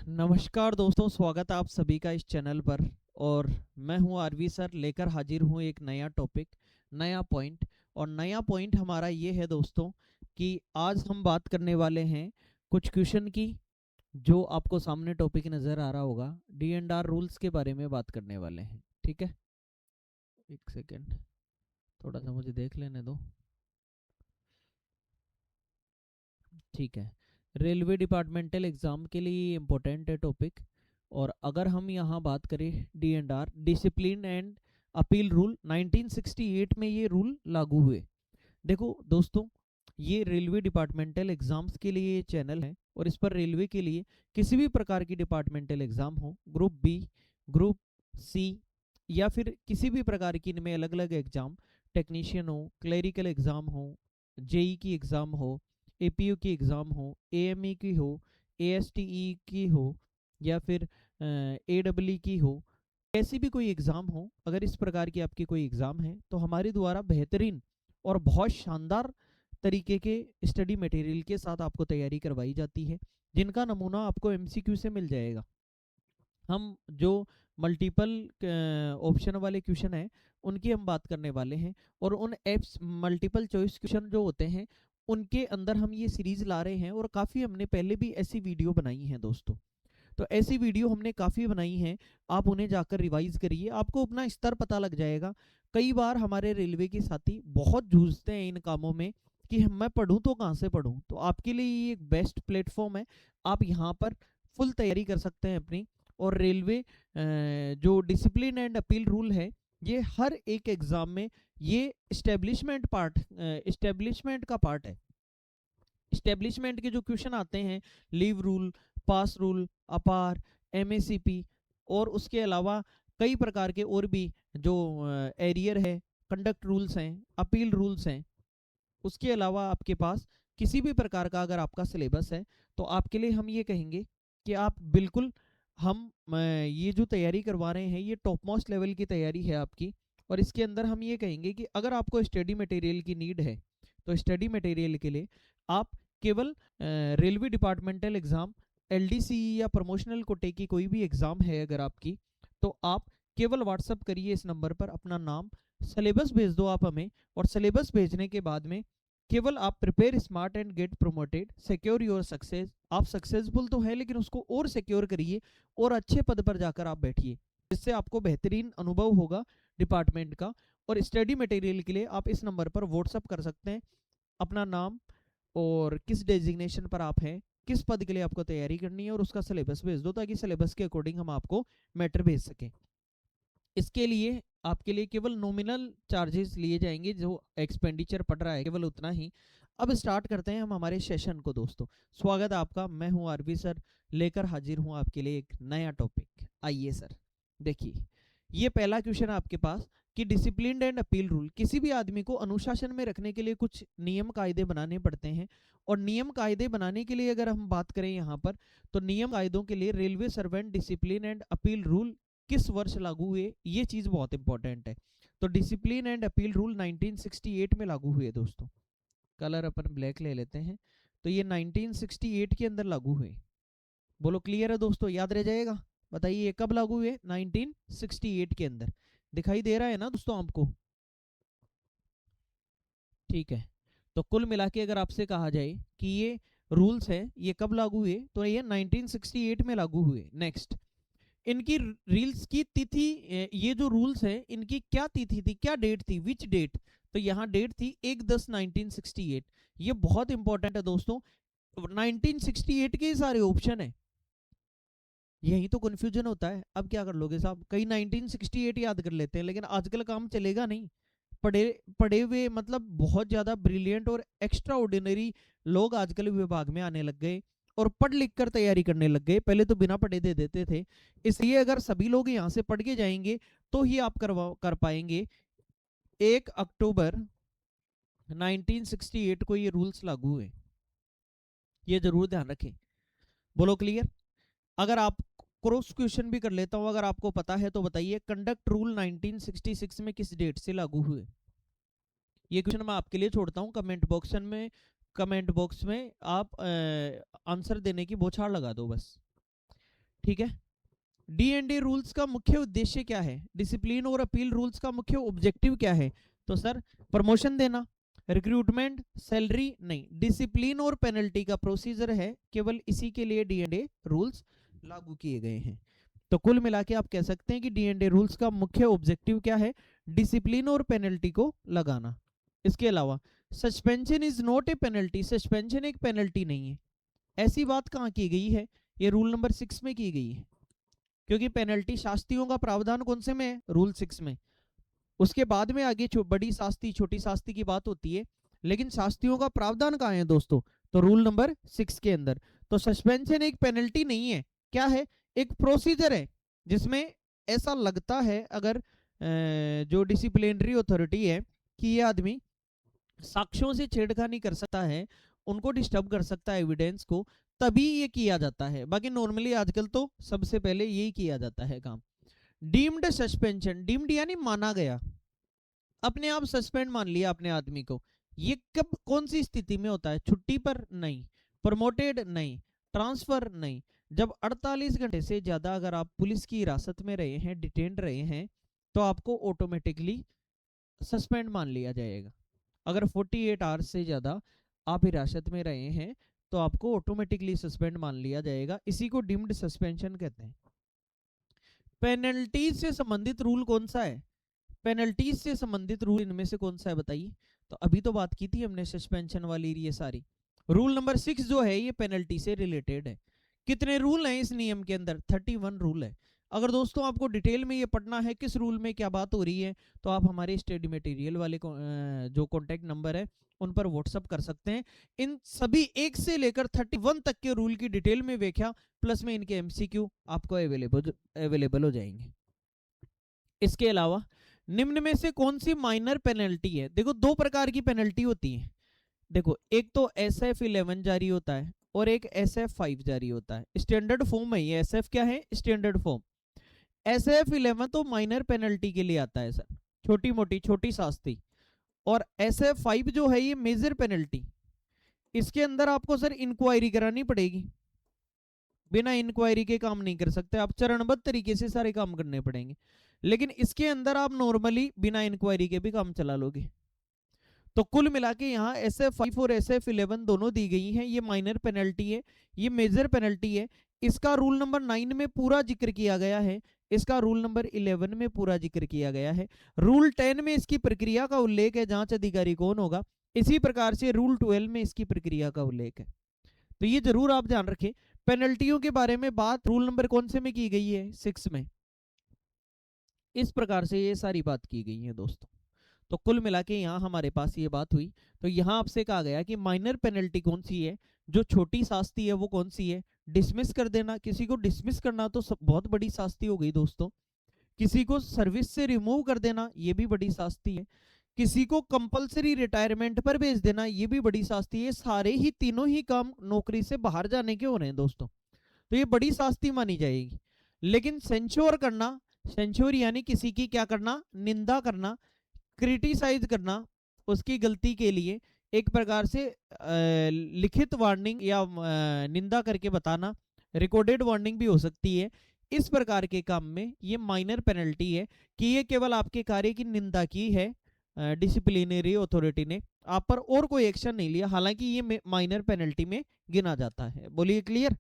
नमस्कार दोस्तों, स्वागत है आप सभी का इस चैनल पर। और मैं हूं आरवी सर, लेकर हाजिर हूं एक नया टॉपिक, नया पॉइंट। और नया पॉइंट हमारा ये है दोस्तों कि आज हम बात करने वाले हैं कुछ क्वेश्चन की, जो आपको सामने टॉपिक नज़र आ रहा होगा। डी एंड आर रूल्स के बारे में बात करने वाले हैं। ठीक है, एक सेकेंड, थोड़ा सा मुझे देख लेने दो। ठीक है, रेलवे डिपार्टमेंटल एग्ज़ाम के लिए इम्पोर्टेंट है टॉपिक। और अगर हम यहाँ बात करें D and R, discipline and appeal rule, 1968 में ये रूल लागू हुए। देखो दोस्तों, ये रेलवे डिपार्टमेंटल एग्ज़ाम्स के लिए ये चैनल है, और इस पर रेलवे के लिए किसी भी प्रकार की डिपार्टमेंटल एग्ज़ाम हो, ग्रुप बी, ग्रुप सी, या फिर किसी भी प्रकार की इनमें अलग अलग एग्ज़ाम, टेक्नीशियन हो, क्लरिकल एग्ज़ाम हो, जेई की एग्ज़ाम हो, एपीयू की एग्ज़ाम हो, एएमई की हो, एएसटीई की हो, या फिर एडब्ल्यू की हो, ऐसी भी कोई एग्ज़ाम हो, अगर इस प्रकार की आपकी कोई एग्ज़ाम है तो हमारे द्वारा बेहतरीन और बहुत शानदार तरीके के स्टडी मटेरियल के साथ आपको तैयारी करवाई जाती है, जिनका नमूना आपको एमसीक्यू से मिल जाएगा। हम जो मल्टीपल ऑप्शन वाले क्वेश्चन हैं उनकी हम बात करने वाले हैं, और उन एप्स मल्टीपल चॉइस क्वेश्चन जो होते हैं उनके अंदर हम ये सीरीज ला रहे हैं। और काफ़ी हमने पहले भी ऐसी वीडियो बनाई हैं दोस्तों, तो ऐसी वीडियो हमने काफ़ी बनाई हैं। आप उन्हें जाकर रिवाइज करिए, आपको अपना स्तर पता लग जाएगा। कई बार हमारे रेलवे के साथी बहुत जूझते हैं इन कामों में कि मैं पढ़ूं तो कहाँ से पढ़ूं, तो आपके लिए ये एक बेस्ट प्लेटफॉर्म है। आप यहाँ पर फुल तैयारी कर सकते हैं अपनी। और रेलवे जो डिसिप्लिन एंड अपील रूल है, ये हर एक एग्ज़ाम में ये इस्टेब्लिशमेंट का पार्ट है। इस्टेब्लिशमेंट के जो क्वेश्चन आते हैं, लीव रूल, पास रूल, अपार, एमएसीपी, और उसके अलावा कई प्रकार के और भी जो एरियर है, कंडक्ट रूल्स हैं, अपील रूल्स हैं। उसके अलावा आपके पास किसी भी प्रकार का अगर आपका सिलेबस है, तो आपके लिए हम ये कहेंगे कि आप बिल्कुल, हम ये जो तैयारी करवा रहे हैं ये टॉप मोस्ट लेवल की तैयारी है आपकी। और इसके अंदर हम ये कहेंगे कि अगर आपको स्टडी मटेरियल की नीड है, तो स्टडी मटेरियल के लिए आप केवल रेलवे डिपार्टमेंटल एग्ज़ाम, एलडीसी या प्रमोशनल कोटे की कोई भी एग्ज़ाम है अगर आपकी, तो आप केवल व्हाट्सअप करिए इस नंबर पर अपना नाम, सिलेबस भेज दो आप हमें। और सिलेबस भेजने के बाद में केवल आप prepare smart and get promoted, secure your success. आप सक्सेसफुल तो है, लेकिन उसको और सिक्योर करिए और अच्छे पद पर जाकर आप बैठिए, जिससे आपको बेहतरीन अनुभव होगा डिपार्टमेंट का। और स्टडी मटेरियल के लिए आप इस नंबर पर व्हाट्सअप कर सकते हैं अपना नाम, और किस डेजिग्नेशन पर आप हैं, किस पद के लिए आपको तैयारी करनी है, और उसका सिलेबस भेज दो, ताकि सिलेबस के अकॉर्डिंग हम आपको मैटर भेज सकें। इसके लिए आपके लिए केवल नॉमिनल चार्जेस लिए जाएंगे, जो एक्सपेंडिचर पड़ रहा है केवल उतना ही। अब स्टार्ट करते हैं हम हमारे सेशन को दोस्तों। स्वागत है आपका, मैं हूं आरवी सर, लेकर हाजिर हूं आपके लिए एक नया टॉपिक। आइए सर, देखिए ये पहला क्वेश्चन है आपके पास कि डिसिप्लिन एंड अपील रूल, किसी भी आदमी को अनुशासन में रखने के लिए कुछ नियम कायदे बनाने पड़ते हैं। और नियम कायदे बनाने के लिए अगर हम बात करें यहाँ पर, तो नियम कायदों के लिए railway servant discipline and appeal rule किस वर्ष लागू हुए, ये चीज बहुत इंपॉर्टेंट है। तो डिसिप्लिन एंड अपील रूल 1968 में लागू हुए दोस्तों। कलर अपन ब्लैक ले लेते हैं। तो ये 1968 के अंदर लागू हुए। बोलो क्लियर है दोस्तों, याद रह जाएगा। बताइए ये कब लागू हुए? 1968 के अंदर। दिखाई दे रहा है ना दोस्तों आपको? ठीक है, तो कुल मिला के अगर आपसे कहा जाए कि ये रूल्स हैं ये कब लागू हुए, तो ये 1968 में लागू हुए। नेक्स्ट, इनकी रील्स की तिथि, ये जो रूल्स हैं इनकी क्या तिथि थी, क्या डेट थी, विच डेट? तो यहाँ डेट थी 1/10/1968। ये बहुत इंपॉर्टेंट है दोस्तों। 1968 के सारे ऑप्शन है, यही तो कंफ्यूजन होता है। अब क्या कर लोगे साहब, कई 1968 याद कर लेते हैं, लेकिन आजकल काम चलेगा नहीं। पढ़े पढ़े हुए मतलब बहुत ज्यादा ब्रिलियंट और एक्स्ट्रा ऑर्डिनरी लोग आजकल विभाग में आने लग गए, और पढ़ लिख कर तैयारी करने लग गए। पहले तो बिना पढ़े दे देते थे। इसलिए अगर सभी लोग यहाँ से पढ़ के जाएंगे तो ही आप कर पाएंगे। 1 अक्टूबर 1968 को ये रूल्स लागू हुए, ये जरूर ध्यान रखें। बोलो क्लियर। अगर आप क्रॉस क्वेश्चन भी कर लेता हूं, अगर आपको पता है तो बताइए, कंडक्ट रूल 1966 में किस डेट से लागू हुए? ये क्वेश्चन मैं आपके लिए छोड़ता हूँ कमेंट बॉक्स में आप आंसर देने की बौछार लगा दो बस। ठीक है। D&A रूल्स का मुख्य उद्देश्य क्या है, डिसिप्लिन और अपील रूल्स का मुख्य ऑब्जेक्टिव क्या है, तो सर प्रमोशन देना, रिक्रूटमेंट, सैलरी नहीं, डिसिप्लिन और पेनल्टी का प्रोसीजर है, केवल इसी के लिए D&A रूल्स लागू किए गए हैं। तो कुल मिला के आप कह सकते हैं कि D&A रूल्स का मुख्य ऑब्जेक्टिव क्या है, डिसिप्लिन और पेनल्टी को लगाना। इसके अलावा suspension is not a penalty, suspension एक पेनल्टी नहीं है। ऐसी बात कहाँ की गई है, ये रूल नंबर 6 में की गई है, क्योंकि पेनल्टी शास्तियों का प्रावधान कौन से में है, रूल 6 में। उसके बाद में आगे बड़ी शास्ति छोटी शास्ति की बात होती है, लेकिन शास्तियों का प्रावधान कहाँ है दोस्तों, तो रूल नंबर 6 के अंदर। तो सस्पेंशन एक पेनल्टी नहीं है, क्या है, एक प्रोसीजर है, जिसमें ऐसा लगता है अगर जो डिसिप्लिनरी अथॉरिटी है कि ये आदमी साक्ष्यों से छेड़खानी कर सकता है, उनको डिस्टर्ब कर सकता है एविडेंस को, तभी ये किया जाता है। बाकी नॉर्मली आजकल तो सबसे पहले यही किया जाता है काम। डीम्ड सस्पेंशन, डीम्ड यानी माना गया, अपने आप सस्पेंड मान लिया अपने आदमी को। ये कब कौन सी स्थिति में होता है, छुट्टी पर नहीं, प्रमोटेड नहीं, ट्रांसफर नहीं, जब 48 घंटे से ज्यादा अगर आप पुलिस की हिरासत में रहे हैं, डिटेंड रहे हैं, तो आपको ऑटोमेटिकली सस्पेंड मान लिया जाएगा। अगर 48 आवर्स से ज्यादा आप हिरासत में रहे हैं तो आपको ऑटोमेटिकली सस्पेंड मान लिया जाएगा, इसी को डिम्ड सस्पेंशन कहते हैं। पेनल्टीज से संबंधित रूल कौन सा है, पेनल्टीज से संबंधित रूल इनमें से कौन सा है बताइए। तो अभी तो बात की थी हमने सस्पेंशन वाली, ये सारी। रूल नंबर 6 जो है ये पेनल्टी से रिलेटेड है। कितने रूल हैं इस नियम के अंदर, 31 रूल है। अगर दोस्तों आपको डिटेल में ये पढ़ना है किस रूल में क्या बात हो रही है, तो आप हमारे स्टडी मटेरियल वाले जो कॉन्टैक्ट नंबर है उन पर व्हाट्सअप कर सकते हैं। इन सभी 1 से लेकर 31 तक के रूल की डिटेल में व्याख्या प्लस में इनके MCQ आपको अवेलेबल हो जाएंगे। इसके अलावा निम्न में से कौन सी माइनर पेनल्टी है, देखो 2 प्रकार की पेनल्टी होती है। देखो एक तो SF11 जारी होता है और एक SF5 जारी होता है, स्टैंडर्ड फॉर्म है ये। SF क्या है, स्टैंडर्ड फॉर्म। SF11 तो माइनर पेनल्टी के लिए आता है सर, छोटी मोटी छोटी शास्ति। और SF5 जो है ये मेजर पेनल्टी, इसके अंदर आपको सर इंक्वायरी करानी पड़ेगी, बिना इंक्वायरी के काम नहीं कर सकते आप, चरणबद्ध तरीके से सारे काम करने पड़ेंगे। लेकिन इसके अंदर आप नॉर्मली बिना इंक्वायरी के भी काम चला लोगे। तो कुल मिला के यहाँ SF5 और SF11 दोनों दी गई हैं, ये माइनर पेनल्टी है, ये मेजर पेनल्टी है। इसका रूल नंबर 9 में पूरा जिक्र किया गया है, इसका रूल नंबर 11 में पूरा जिक्र किया गया है। रूल 10 में इसकी प्रक्रिया का उल्लेख है, जांच अधिकारी कौन होगा। इसी प्रकार से रूल 12 में इसकी प्रक्रिया का उल्लेख है। तो ये जरूर आप ध्यान रखें। पेनल्टियों के बारे में बात रूल नंबर कौन से में की गई है, 6 में। इस प्रकार से ये सारी बात की गई है दोस्तों। तो कुल मिला के यहाँ हमारे पास ये बात हुई। तो यहाँ आपसे कहा गया कि माइनर पेनल्टी कौन सी है, जो छोटी शास्ति है वो कौन सी है, डिसमिस कर देना, किसी को डिसमिस करना तो बहुत बड़ी शास्ति हो गई दोस्तों। किसी को सर्विस से रिमूव कर देना ये भी बड़ी शास्ति है। किसी को कंपलसरी रिटायरमेंट पर भेज देना ये भी बड़ी शास्ति है। सारे ही तीनों ही काम नौकरी से बाहर जाने के हो रहे हैं दोस्तों, तो ये बड़ी शास्ति मानी जाएगी। लेकिन सेंश्योर करना, सेंश्योर यानी किसी की क्या करना, निंदा करना, क्रिटिसाइज करना, उसकी गलती के लिए एक प्रकार से लिखित वार्निंग या निंदा करके बताना, रिकॉर्डेड वार्निंग भी हो सकती है। इस प्रकार के काम में ये माइनर पेनल्टी है कि ये केवल आपके कार्य की निंदा की है, डिसिप्लिनरी अथॉरिटी ने आप पर और कोई एक्शन नहीं लिया, हालांकि ये माइनर पेनल्टी में गिना जाता है। बोलिए क्लियर।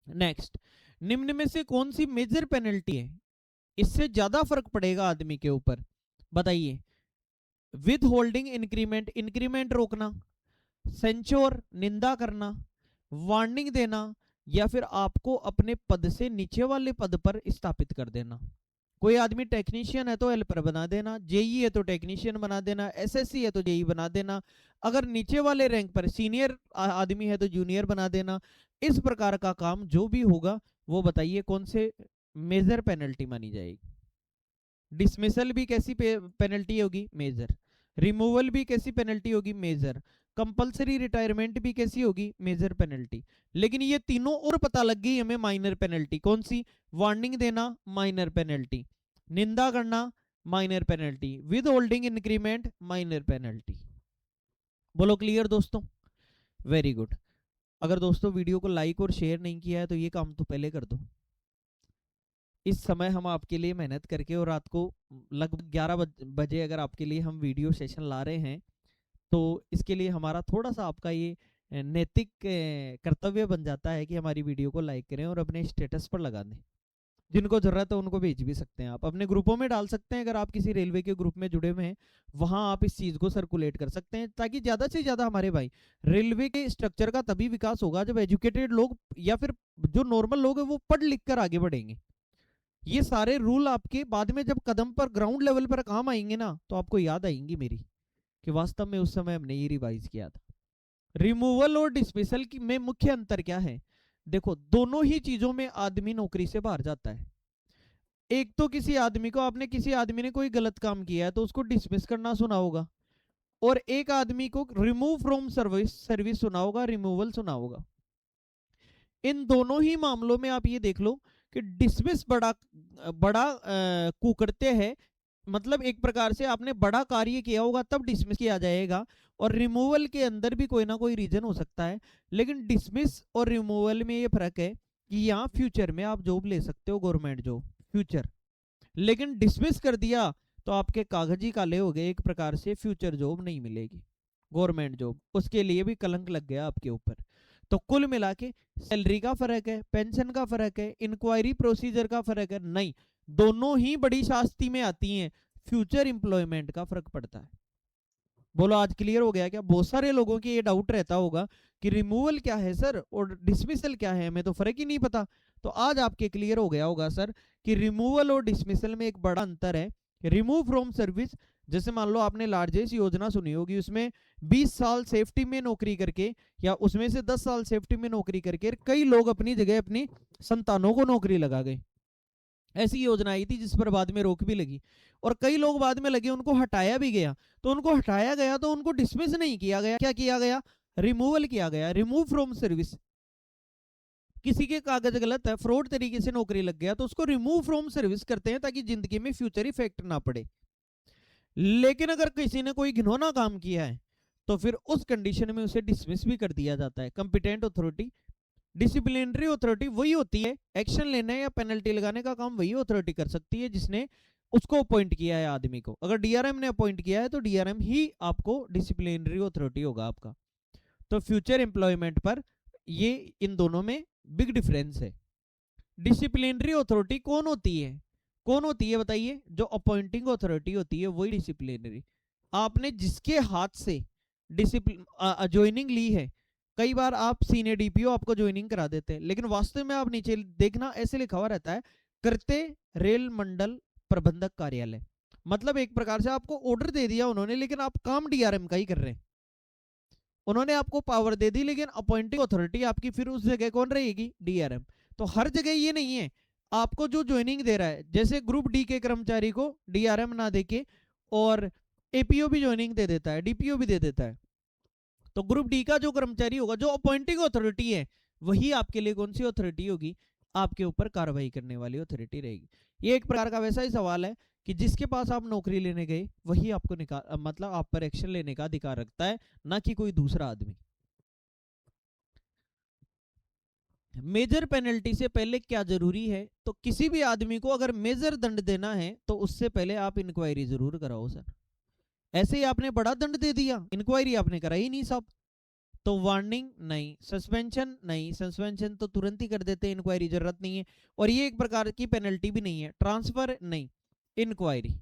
नेक्स्ट, निम्न में से कौन सी मेजर पेनल्टी है, इससे ज्यादा फर्क पड़ेगा आदमी के ऊपर, बताइए। विद होल्डिंग इंक्रीमेंट, इंक्रीमेंट रोकना, सेंचोर निंदा करना, वार्निंग देना, या फिर आपको अपने पद से नीचे वाले पद पर स्थापित कर देना। कोई आदमी टेक्नीशियन है तो हेल्पर बना देना, जेई है तो टेक्नीशियन बना देना, एसएससी है तो जेई बना देना, अगर नीचे वाले रैंक पर सीनियर आदमी है तो जूनियर बना देना। इस प्रकार का काम जो भी होगा वो बताइए कौन से मेजर पेनल्टी मानी जाएगी। डिसमिसल भी कैसी पेनल्टी होगी, मेजर। रिमूवल भी कैसी पेनल्टी होगी, मेजर। कंपलसरी रिटायरमेंट भी कैसी होगी, मेजर पेनल्टी। लेकिन ये तीनों और पता लग गई हमें माइनर पेनल्टी कौन सी, वार्निंग देना माइनर पेनल्टी, निंदा करना minor penalty, with holding increment minor penalty. बोलो क्लियर दोस्तों, वेरी गुड। अगर दोस्तों वीडियो को लाइक और शेयर नहीं किया है तो ये काम तो पहले कर दो। इस समय हम आपके लिए मेहनत करके और रात को लगभग 11 बजे अगर आपके लिए हम वीडियो सेशन ला रहे हैं, तो इसके लिए हमारा थोड़ा सा आपका ये नैतिक कर्तव्य बन जाता है कि हमारी वीडियो को लाइक करें और अपने स्टेटस पर लगा दें। जिनको जरूरत है उनको भेज भी सकते हैं, आप अपने ग्रुपों में डाल सकते हैं। अगर आप किसी रेलवे के ग्रुप में जुड़े हुए हैं, वहां आप इस चीज को सर्कुलेट कर सकते हैं, ताकि ज्यादा से ज्यादा हमारे भाई, रेलवे के स्ट्रक्चर का तभी विकास होगा जब एजुकेटेड लोग या फिर जो नॉर्मल लोग हैं वो पढ़ लिख कर आगे बढ़ेंगे। ये सारे रूल आपके बाद में जब कदम पर ग्राउंड लेवल पर काम आएंगे ना, तो आपको याद आएंगी मेरी, कि वास्तव में उस समय हमने ये रिवाइज किया था। रिमूवल और डिसमिसल की में मुख्य अंतर क्या है? देखो, दोनों ही चीजों में आदमी नौकरी से बाहर जाता है। एक तो किसी आदमी को, आपने किसी आदमी ने कोई गलत काम किया है तो उसको डिसमिस करना सुना होगा, और एक आदमी को रिमूव फ्रॉम सर्विस सर्विस सुना होगा, रिमूवल सुना होगा। इन दोनों ही मामलों में आप ये देख लो कि डिसमिस बड़ा बड़ा कुकड़ते हैं, मतलब एक प्रकार से आपने बड़ा कार्य किया होगा तब डिसमिस किया जाएगा, और रिमूवल के अंदर भी कोई ना कोई रीजन हो सकता है। लेकिन डिसमिस और रिमूवल में ये फर्क है कि यहाँ फ्यूचर में आप जॉब ले सकते हो, गवर्नमेंट जॉब फ्यूचर, लेकिन डिसमिस कर दिया तो आपके कागजी काले हो गए, एक प्रकार से फ्यूचर जॉब नहीं मिलेगी, गवर्नमेंट जॉब, उसके लिए भी कलंक लग गया आपके ऊपर। तो कुल मिला के सैलरी का फर्क है, पेंशन का फर्क है, इंक्वायरी प्रोसीजर का फर्क है, नहीं, दोनों ही बड़ी शास्ति में आती हैं, फ्यूचर एम्प्लॉयमेंट का फर्क पड़ता है। बोलो आज क्लियर हो गया क्या? बहुत सारे लोगों की ये डाउट रहता होगा कि रिमूवल क्या है सर और डिसमिसल क्या है, हमें तो फर्क ही नहीं पता। तो आज आपके क्लियर हो गया होगा सर कि रिमूवल और डिसमिसल में एक बड़ा अंतर है। रिमूव फ्रॉम सर्विस, जैसे मान लो आपने लार्जेस्ट योजना सुनी होगी, उसमें 20 साल सेफ्टी में नौकरी करके, या उसमें से 10 साल सेफ्टी में नौकरी करके कई लोग अपनी जगह अपनी संतानों को नौकरी लगा गए। ऐसी योजना आई थी जिस पर बाद में रोक भी लगी, और कई लोग बाद में लगे, उनको हटाया भी गया। तो उनको हटाया गया तो उनको डिसमिस नहीं किया गया, क्या किया गया? रिमूवल किया गया, रिमूव फ्रॉम सर्विस। किसी के कागज गलत है, फ्रॉड तरीके से नौकरी लग गया, तो उसको रिमूव फ्रॉम सर्विस करते हैं ताकि जिंदगी में फ्यूचर इफेक्ट ना पड़े। लेकिन अगर किसी ने कोई घिनौना काम किया है तो फिर उस कंडीशन में उसे डिसमिस भी कर दिया जाता है। कंपिटेंट अथॉरिटी, डिसिप्लिनरी अथॉरिटी वही होती है, एक्शन लेने या पेनल्टी लगाने का काम वही अथॉरिटी कर सकती है जिसने उसको अपॉइंट किया है आदमी को। अगर डीआरएम ने अपॉइंट किया है तो डीआरएम ही आपको डिसिप्लिनरी अथॉरिटी होगा आपका। तो फ्यूचर एम्प्लॉयमेंट पर ये इन दोनों में बिग डिफरेंस है। डिसिप्लिनरी अथॉरिटी कौन होती है? कौन होती है बताइए? जो अपॉइंटिंग अथॉरिटी होती है वही डिसिप्लिनरी। आपने जिसके हाथ से डिसिप्लिन ज्वाइनिंग ली है, कई बार आप सीनियर डीपीओ आपको ज्वाइनिंग करा देते हैं, लेकिन वास्तव में आप नीचे देखना ऐसे लिखा हुआ रहता है, करते रेल मंडल प्रबंधक कार्यालय। मतलब एक प्रकार से आपको ऑर्डर दे दिया उन्होंने, लेकिन आप काम डीआरएम का ही कर रहे हैं। उन्होंने आपको पावर दे दी, लेकिन अपॉइंटिंग अथॉरिटी आपकी फिर उस जगह कौन रहेगी? डीआरएम। तो हर जगह ये नहीं है, आपको जो ज्वाइनिंग दे रहा है, जैसे ग्रुप डी के कर्मचारी को डीआरएम ना देके और एपीओ भी ज्वाइनिंग दे देता है, डीपीओ भी दे देता है, तो ग्रुप डी का जो कर्मचारी होगा, जो अपॉइंटिंग अथॉरिटी है, वही आपके लिए कौन सी अथॉरिटी होगी? आपके ऊपर कार्रवाई करने वाली अथॉरिटी रहेगी। ये एक प्रकार का वैसा ही सवाल है कि जिसके पास आप नौकरी लेने गए वही आपको मतलब आप पर एक्शन लेने का अधिकार रखता है, ना कि कोई दूसरा आदमी। मेजर पेनल्टी से पहले क्या जरूरी है? तो किसी भी आदमी को अगर मेजर दंड देना है तो उससे पहले आप इंक्वायरी जरूर कराओ सर। ऐसे ही आपने बड़ा दंड दे दिया, इंक्वायरी आपने कराई नहीं साहब, तो वार्निंग नहीं, सस्पेंशन नहीं, सस्पेंशन तो तुरंत ही कर देते हैं, इंक्वायरी जरूरत नहीं है। और ये एक प्रकार की पेनल्टी भी नहीं है, ट्रांसफर नहीं, इंक्वायरी।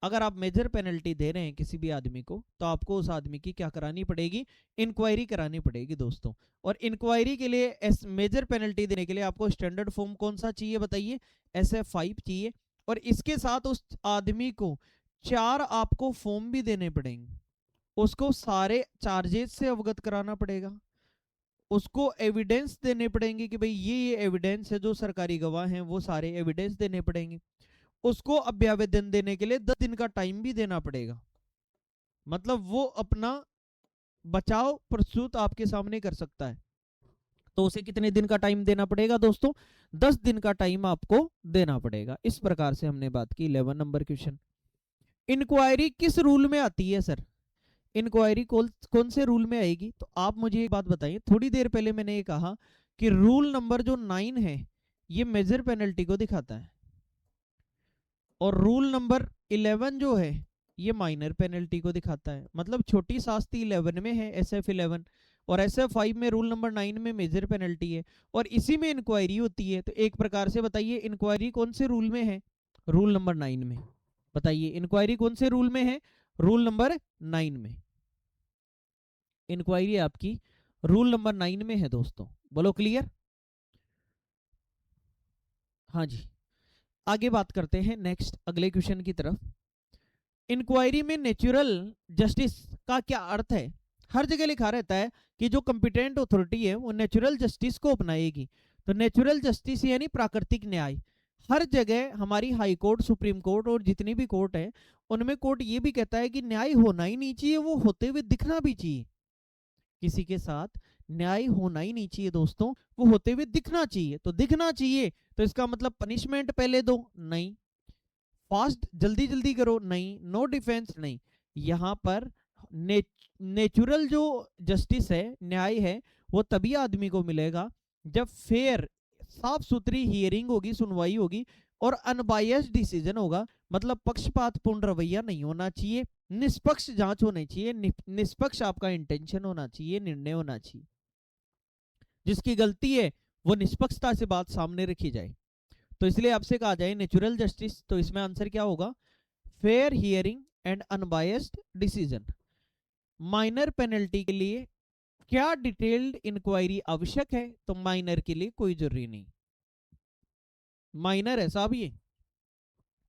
अगर आप मेजर पेनल्टी दे रहे हैं किसी भी आदमी को, तो आपको उस आदमी की क्या करानी पड़ेगी? इंक्वायरी करानी पड़ेगी दोस्तों। और इंक्वायरी के लिए मेजर पेनल्टी देने के लिए आपको स्टैंडर्ड फॉर्म कौन सा चाहिए बताइए? SF5 चाहिए। और इसके साथ उस आदमी को 4 आपको फॉर्म भी देने पड़ेंगे, उसको सारे चार्जेस से अवगत कराना पड़ेगा, उसको एविडेंस देने पड़ेंगे कि भाई ये एविडेंस है, जो सरकारी गवाह हैं वो सारे एविडेंस देने पड़ेंगे, उसको अभ्यावेदन देने के लिए 10 दिन का टाइम भी देना पड़ेगा। मतलब वो अपना बचाव प्रस्तुत आपके सामने कर सकता है, तो उसे कितने दिन का टाइम देना पड़ेगा दोस्तों? 10 दिन का टाइम आपको देना पड़ेगा। इस प्रकार से हमने बात की। 11 नंबर क्वेश्चन, इंक्वायरी किस रूल में आती है सर? इंक्वायरी कौन से रूल में आएगी? तो आप मुझे एक बात बताइए, थोड़ी देर पहले मैंने ये कहा कि रूल नंबर जो 9 है ये मेजर पेनल्टी को दिखाता है, और रूल नंबर 11 जो है ये माइनर पेनल्टी को दिखाता है। मतलब छोटी शास्ति 11 में है, SF 11, और SF 5 में रूल नंबर 9 में मेजर पेनल्टी है, और इसी में इंक्वायरी होती है। तो एक प्रकार से बताइए इंक्वायरी कौन से रूल में है? रूल नंबर 9 में। बताइए इंक्वायरी कौन से रूल में है? रूल नंबर 9 में इंक्वायरी आपकी रूल नंबर 9 में है दोस्तों। बोलो क्लियर? हाँ जी, आगे बात करते हैं नेक्स्ट अगले क्वेश्चन की तरफ। इंक्वायरी में नेचुरल जस्टिस का क्या अर्थ है? हर जगह लिखा रहता है कि जो कंपिटेंट अथॉरिटी है वो नेचुरल जस्टिस को अपनाएगी। तो नेचुरल जस्टिस यानी प्राकृतिक न्याय। हर जगह हमारी हाई कोर्ट, सुप्रीम कोर्ट और जितनी भी कोर्ट है उनमें कोर्ट ये भी कहता है कि न्याय होना ही नहीं चाहिए, वो होते हुए दिखना भी चाहिए। किसी के साथ न्याय होना ही नहीं चाहिए दोस्तों, वो होते हुए दिखना चाहिए। तो दिखना चाहिए तो इसका मतलब पनिशमेंट पहले दो? नहीं। फास्ट जल्दी जल्दी करो? नहीं। No defence? नहीं। यहां पर नेचुरल जो जस्टिस है, न्याय है, वो तभी आदमी को मिलेगा जब फेयर, साफ सुथरी हियरिंग होगी, सुनवाई होगी, और अनबायस्ड डिसीजन होगा। मतलब पक्षपातपूर्ण रवैया नहीं होना चाहिए, निष्पक्ष जांच होनी चाहिए, निष्पक्ष आपका इंटेंशन होना चाहिए, निर्णय होना चाहिए। जिसकी गलती है वो निष्पक्षता से बात सामने रखी जाए। तो इसलिए आपसे कहा जाए नेचुरल जस्टिस, तो इसमें आंसर क्या होगा? Fair hearing and unbiased decision. Minor penalty के लिए क्या डिटेल्ड इंक्वायरी आवश्यक है? तो माइनर के लिए कोई जरूरी नहीं। माइनर है साहब, ये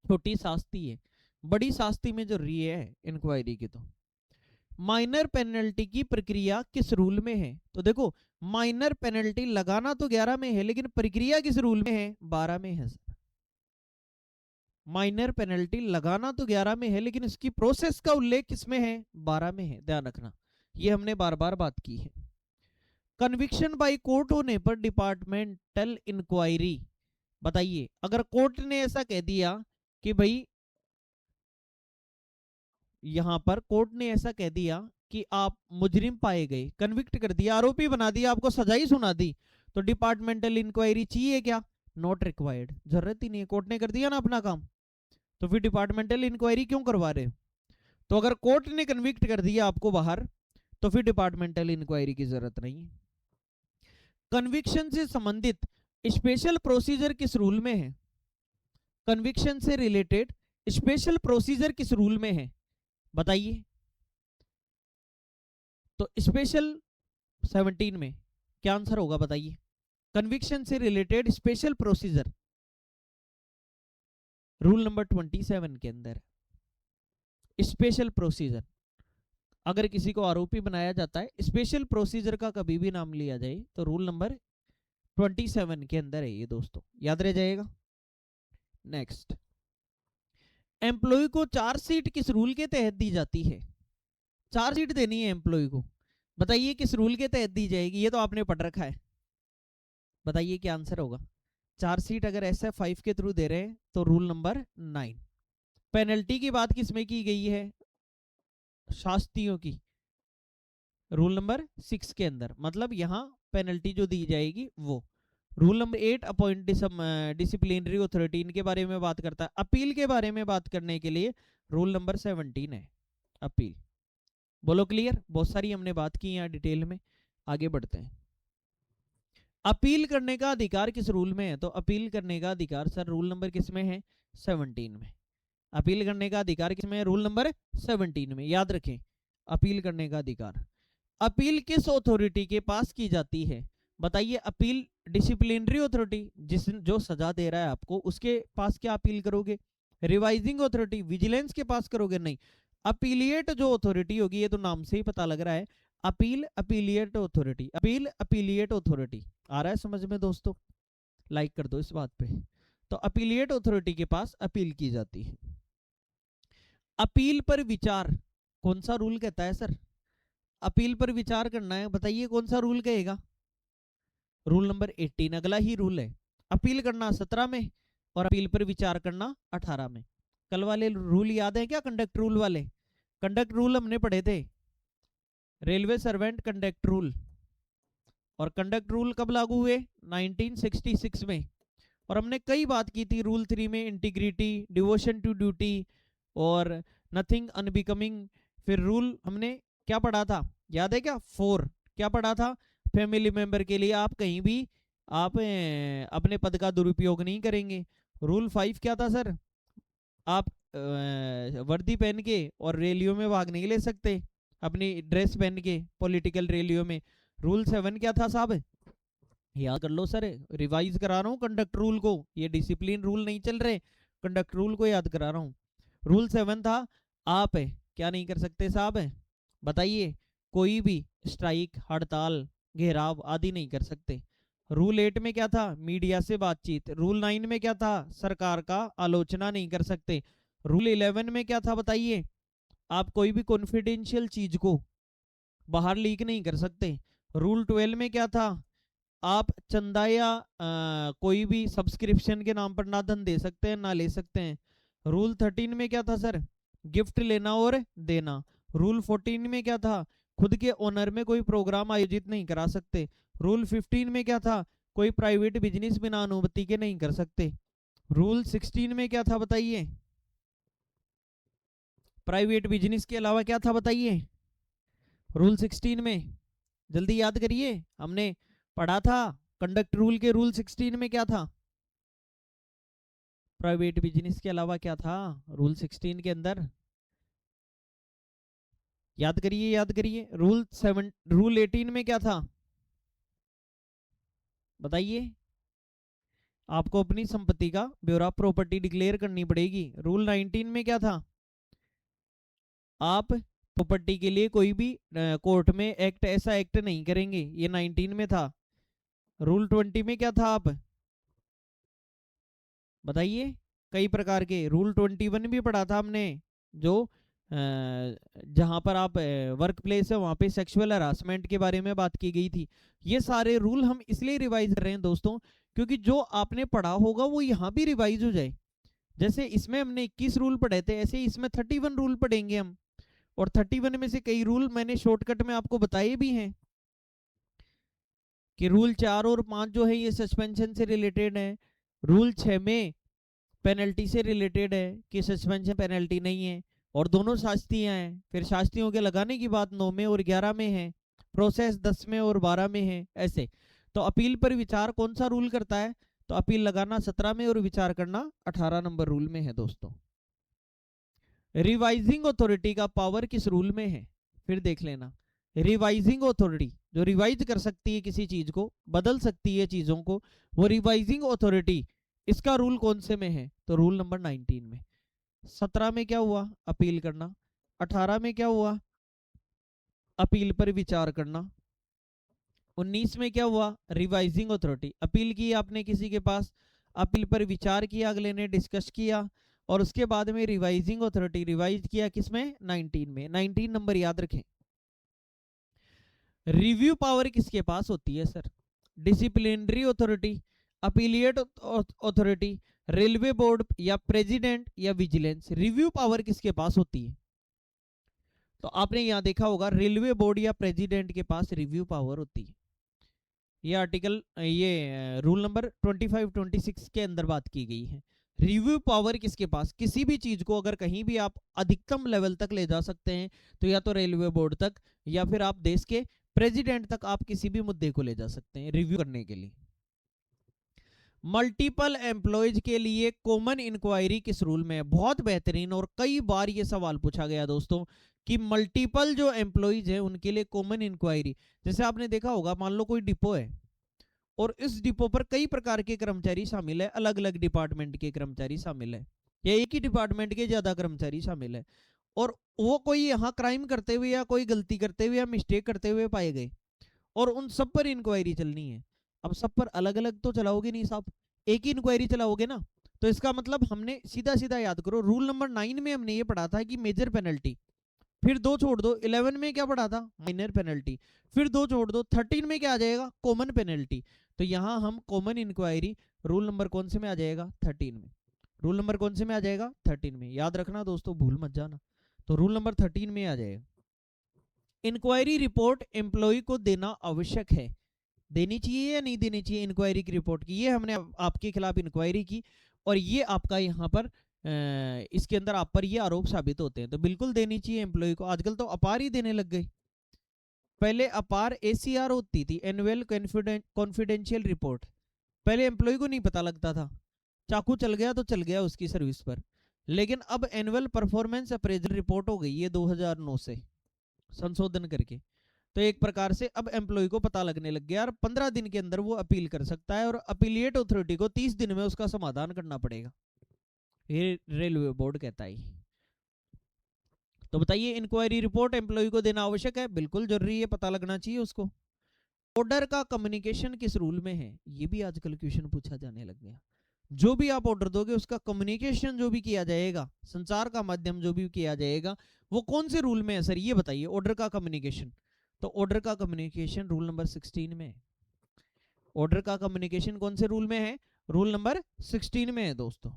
छोटी शास्ति है, बड़ी शास्ति में जरूरी है इंक्वायरी की। तो माइनर पेनल्टी की प्रक्रिया किस रूल में है? तो देखो, माइनर पेनल्टी लगाना तो 11 में है, लेकिन प्रक्रिया किस रूल में है? 12 में है। माइनर पेनल्टी लगाना तो 11 में है, लेकिन इसकी प्रोसेस का उल्लेख किसमें है? 12 में है, ध्यान रखना, ये हमने बार बार बात की है। कन्विक्शन बाय कोर्ट होने पर डिपार्टमेंटल इंक्वायरी। बताइए, अगर कोर्ट ने ऐसा कह दिया कि भाई, यहां पर कोर्ट ने ऐसा कह दिया कि आप मुजरिम पाए गए, कन्विक्ट कर दिया, आरोपी बना दिया, आपको सजा ही सुना दी, तो डिपार्टमेंटल इंक्वायरी चाहिए क्या? नॉट रिक्वायर्ड, जरूरत ही नहीं है, कोर्ट ने कर दिया ना अपना काम। तो फिर डिपार्टमेंटल इंक्वायरी क्यों करवा रहे हो? तो अगर कोर्ट ने कन्विक्ट कर दिया आपको बाहर, तो फिर डिपार्टमेंटल इंक्वायरी की जरूरत नहीं है। कन्विक्शन से संबंधित स्पेशल प्रोसीजर किस रूल में है? कन्विक्शन से रिलेटेड स्पेशल प्रोसीजर किस रूल में है? बताइए। तो स्पेशल 17 में क्या आंसर होगा? बताइए। कन्विक्शन से related special procedure rule number 27 के अंदर स्पेशल प्रोसीजर। अगर किसी को आरोपी बनाया जाता है, स्पेशल प्रोसीजर का कभी भी नाम लिया जाए, तो रूल नंबर 27 के अंदर है ये दोस्तों, याद रह जाएगा। नेक्स्ट, एम्प्लॉय को चार्जशीट किस रूल के तहत दी जाती है? चार्जशीट देनी है एम्प्लॉय को, बताइए किस रूल के तहत दी जाएगी? ये तो आपने पढ़ रखा है, बताइए क्या आंसर होगा? चार्जशीट अगर SF 5 के थ्रू दे रहे हैं तो रूल नंबर 9। पेनल्टी की बात किसमें की गई है? शास्तियों की, रूल नंबर 6 के अंदर। मतलब यहां पेनल्टी जो दी जाएगी वो। Rule number 8 appoint disciplinary authority, इनके बारे में बात करता है। अपील के बारे में बात करने के लिए रूल नंबर 17 है, अपील। बोलो क्लियर? बहुत सारी हमने बात की यहाँ डिटेल में, आगे बढ़ते हैं। अपील करने का अधिकार किस रूल में है? तो अपील करने का अधिकार सर रूल नंबर किसमें है? 17 में। अपील करने का अधिकार किसमें है? रूल नंबर 17 में, याद रखें, अपील करने का अधिकार। अपील किस अथॉरिटी के पास की जाती है? बताइए। अपील डिसिप्लिनरी अथॉरिटी, जिस जो सजा दे रहा है आपको, उसके पास क्या अपील करोगे? रिवाइजिंग अथॉरिटी, विजिलेंस के पास करोगे? नहीं। अपीलिएट जो अथॉरिटी होगी, ये तो नाम से ही पता लग रहा है, appeal appellate authority, appeal appellate authority. आ रहा है समझ में दोस्तों? लाइक कर दो इस बात पे। तो अपीलिएट अथॉरिटी के पास अपील की जाती है। अपील पर विचार कौन सा रूल कहता है सर? अपील पर विचार करना है, बताइए कौन सा रूल कहेगा? रूल नंबर 18 अगला ही रूल है। अपील करना 17 में और अपील पर विचार करना 18 में। कल वाले रूल याद है क्या? कंडक्ट रूल वाले, कंडक्ट रूल हमने पढ़े थे, रेलवे सर्वेंट कंडक्ट रूल। और कंडक्ट रूल कब लागू हुए? 1966 में। और हमने कई बात की थी रूल 3 में, इंटीग्रिटी, डिवोशन टू ड्यूटी और नथिंग अनबिकमिंग। फिर रूल हमने क्या पढ़ा था, याद है क्या? 4 क्या पढ़ा था? फैमिली मेंबर के लिए आप कहीं भी आप अपने पद का दुरुपयोग नहीं करेंगे। रूल 5 क्या था सर? आप वर्दी पहन के और रैलियों में भाग नहीं ले सकते अपनी ड्रेस पहन के पॉलिटिकल रैलियों में। रूल 7 क्या था साहब? याद कर लो सर, रिवाइज करा रहा हूँ कंडक्ट रूल को, ये डिसिप्लिन रूल नहीं चल रहे, कंडक्ट रूल को याद करा रहा हूँ। रूल 7 था, आप क्या नहीं कर सकते साहब? बताइए। कोई भी स्ट्राइक, हड़ताल, घेराव आदि नहीं कर सकते। रूल 8 में क्या था? मीडिया से बातचीत। रूल 9 में क्या था? सरकार का आलोचना नहीं कर सकते। रूल 11 में क्या था बताइए? आप कोई भी कॉन्फिडेंशियल चीज को बाहर लीक नहीं कर सकते। रूल 12 में क्या था? आप चंदा या कोई भी सब्सक्रिप्शन के नाम पर ना धन दे सकते हैं ना ले सकते हैं। रूल 13 में क्या था सर? गिफ्ट लेना और देना। रूल 14 में क्या था? खुद के ओनर में कोई प्रोग्राम आयोजित नहीं करा सकते। रूल 15 में क्या था? कोई प्राइवेट बिजनेस बिना अनुमति के नहीं कर सकते। रूल 16 में क्या था बताइए? प्राइवेट बिजनेस के अलावा क्या था बताइए रूल 16 में? जल्दी याद करिए, हमने पढ़ा था कंडक्ट रूल के रूल 16 में क्या था? प्राइवेट बिजनेस के अलावा क्या था रूल 16 के अंदर? याद करिए, याद करिए। रूल 18 में क्या था बताइए? आपको अपनी संपत्ति का ब्यौरा, प्रॉपर्टी डिक्लेयर करनी पड़ेगी। रूल 19 में क्या था? आप प्रॉपर्टी के लिए कोई भी कोर्ट में एक्ट, ऐसा एक्ट नहीं करेंगे, ये 19 में था। रूल 20 में क्या था आप बताइए? कई प्रकार के रूल 21 भी पढ़ा था हमने, जो जहां पर आप वर्क प्लेस है वहां पे सेक्सुअल हरासमेंट के बारे में बात की गई थी। ये सारे रूल हम इसलिए रिवाइज कर रहे हैं दोस्तों, क्योंकि जो आपने पढ़ा होगा वो यहाँ भी रिवाइज हो जाए। जैसे इसमें हमने 21 रूल पढ़े थे, ऐसे इसमें 31 रूल पढ़ेंगे हम। और 31 में से कई रूल मैंने शॉर्टकट में आपको बताए भी हैं कि रूल 4 और 5 जो है ये सस्पेंशन से रिलेटेड है। रूल 6 में पेनल्टी से रिलेटेड है कि सस्पेंशन पेनल्टी नहीं है, और दोनों शास्तियां हैं। फिर शास्तियों के लगाने की बात 9 में और 11 में है। प्रोसेस 10 में और 12 में है। ऐसे तो अपील पर विचार कौन सा रूल करता है? तो अपील लगाना 17 में और विचार करना 18 नंबर रूल में है दोस्तों। रिवाइजिंग अथॉरिटी का पावर किस रूल में है? फिर देख लेना। रिवाइजिंग अथॉरिटी जो रिवाइज कर सकती है किसी चीज को, बदल सकती है चीजों को, वो रिवाइजिंग अथॉरिटी, इसका रूल कौन से में है? तो रूल नंबर 19 में। 17 में क्या हुआ? अपील करना। 18 में क्या हुआ? अपील पर विचार करना। 19 में क्या हुआ? रिवाइजिंग अथॉरिटी, अपील की आपने किसी के पास, अपील पर विचार किया, अगले ने डिस्कस किया, और उसके बाद में रिवाइजिंग अथॉरिटी रिवाइज किया किसमें? 19 में। 19 नंबर याद रखें। रिव्यू पावर किसके पास होती है sir? Disciplinary authority, appellate authority, railway board, या प्रेसिडेंट, या विजिलेंस। रिव्यू पावर किसके पास होती है? तो आपने यहां देखा होगा रेलवे बोर्ड या प्रेसिडेंट के पास रिव्यू पावर होती है। ये आर्टिकल, ये रूल नंबर 25 26 के अंदर बात की गई है। रिव्यू पावर किसके पास? किसी भी चीज को अगर कहीं भी आप अधिकतम लेवल तक ले जा सकते हैं तो या तो रेलवे बोर्ड तक, या फिर आप देश के प्रेसिडेंट तक आप किसी भी मुद्दे को ले जा सकते हैं रिव्यू करने के लिए। मल्टीपल एम्प्लॉयज के लिए कॉमन इंक्वायरी किस रूल में है? बहुत बेहतरीन, और कई बार ये सवाल पूछा गया दोस्तों कि मल्टीपल जो एम्प्लॉयज है उनके लिए कॉमन इंक्वायरी। जैसे आपने देखा होगा, मान लो कोई डिपो है और इस डिपो पर कई प्रकार के कर्मचारी शामिल है, अलग अलग डिपार्टमेंट के कर्मचारी शामिल है, या एक ही डिपार्टमेंट के ज्यादा कर्मचारी शामिल है, और वो कोई यहाँ क्राइम करते हुए या कोई गलती करते हुए या मिस्टेक करते हुए पाए गए, और उन सब पर इंक्वायरी चलनी है। अब सब पर अलग अलग तो चलाओगे नहीं साहब, एक ही इंक्वायरी चलाओगे ना। तो इसका मतलब हमने सीधा सीधा याद करो, रूल नंबर 9 में हमने ये पढ़ा था कि मेजर पेनल्टी, फिर 2 छोड़ दो, 11 में क्या पढ़ा था? माइनर पेनल्टी, फिर 2 छोड़ दो, 13 में क्या आ जाएगा? Common penalty. तो यहां हम कॉमन इंक्वायरी रूल नंबर कौन से में आ जाएगा? 13 में। रूल नंबर कौन से में आ जाएगा? 13 में। याद रखना दोस्तों, भूल मत जाना। तो रूल नंबर 13 में आ जाएगा। इंक्वायरी रिपोर्ट एम्प्लॉय को देना आवश्यक है, देनी चाहिए या नहीं देनी चाहिए इंक्वायरी की रिपोर्ट की। ये हमने आपके खिलाफ इंक्वायरी की और ये आपका यहाँ पर इसके अंदर आप पर ये आरोप साबित होते हैं, तो बिल्कुल देनी चाहिए एम्प्लॉय को। आजकल तो अपार ही देने लग गए, पहले अपार ACR होती थी, एनुअल कॉन्फिडेंशियल रिपोर्ट। पहले एम्प्लॉय को नहीं पता लगता था, चाकू चल गया तो चल गया उसकी सर्विस पर। लेकिन अब एनुअल परफॉर्मेंस अप्रेजल रिपोर्ट हो गई है 2009 से संशोधन करके, तो एक प्रकार से अब एम्प्लॉय को पता लगने लग गया और 15 दिन के अंदर वो अपील कर सकता है और अपीलिएट अथॉरिटी को 30 दिन में उसका समाधान करना पड़ेगा, ये रेलवे बोर्ड कहता है। तो बताइए इंक्वायरी रिपोर्ट एम्प्लॉय को देना आवश्यक है, बिल्कुल जरूरी है, पता लगना चाहिए उसको। ऑर्डर का कम्युनिकेशन किस रूल में है, ये भी आजकल क्वेश्चन पूछा जाने लग गया। जो भी आप ऑर्डर दोगे उसका कम्युनिकेशन जो भी किया जाएगा, संचार का माध्यम जो भी किया जाएगा, वो कौन से रूल में है सर, ये बताइए। ऑर्डर का कम्युनिकेशन, तो ऑर्डर का कम्युनिकेशन रूल नंबर 16 में है। ऑर्डर का कम्युनिकेशन कौन से रूल में है, रूल नंबर 16 में है दोस्तों।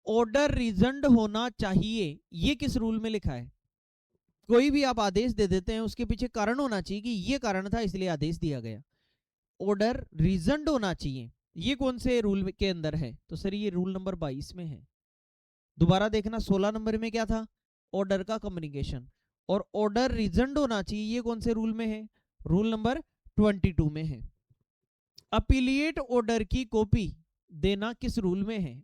ऑर्डर रीजन्ड होना चाहिए, ये किस रूल में लिखा है। कोई भी आप आदेश दे देते हैं उसके पीछे कारण होना चाहिए कि ये कारण था इसलिए आदेश दिया गया। ऑर्डर रीजन्ड होना चाहिए, ये कौन से रूल के अंदर है, तो सर ये रूल नंबर 22 में है। दोबारा देखना 16 नंबर में क्या था, ऑर्डर का कम्युनिकेशन, और ऑर्डर रीजन्ड होना चाहिए, ये कौन से रूल में है, रूल नंबर 22 में है। अपीलिएट ऑर्डर की कॉपी देना किस रूल में है,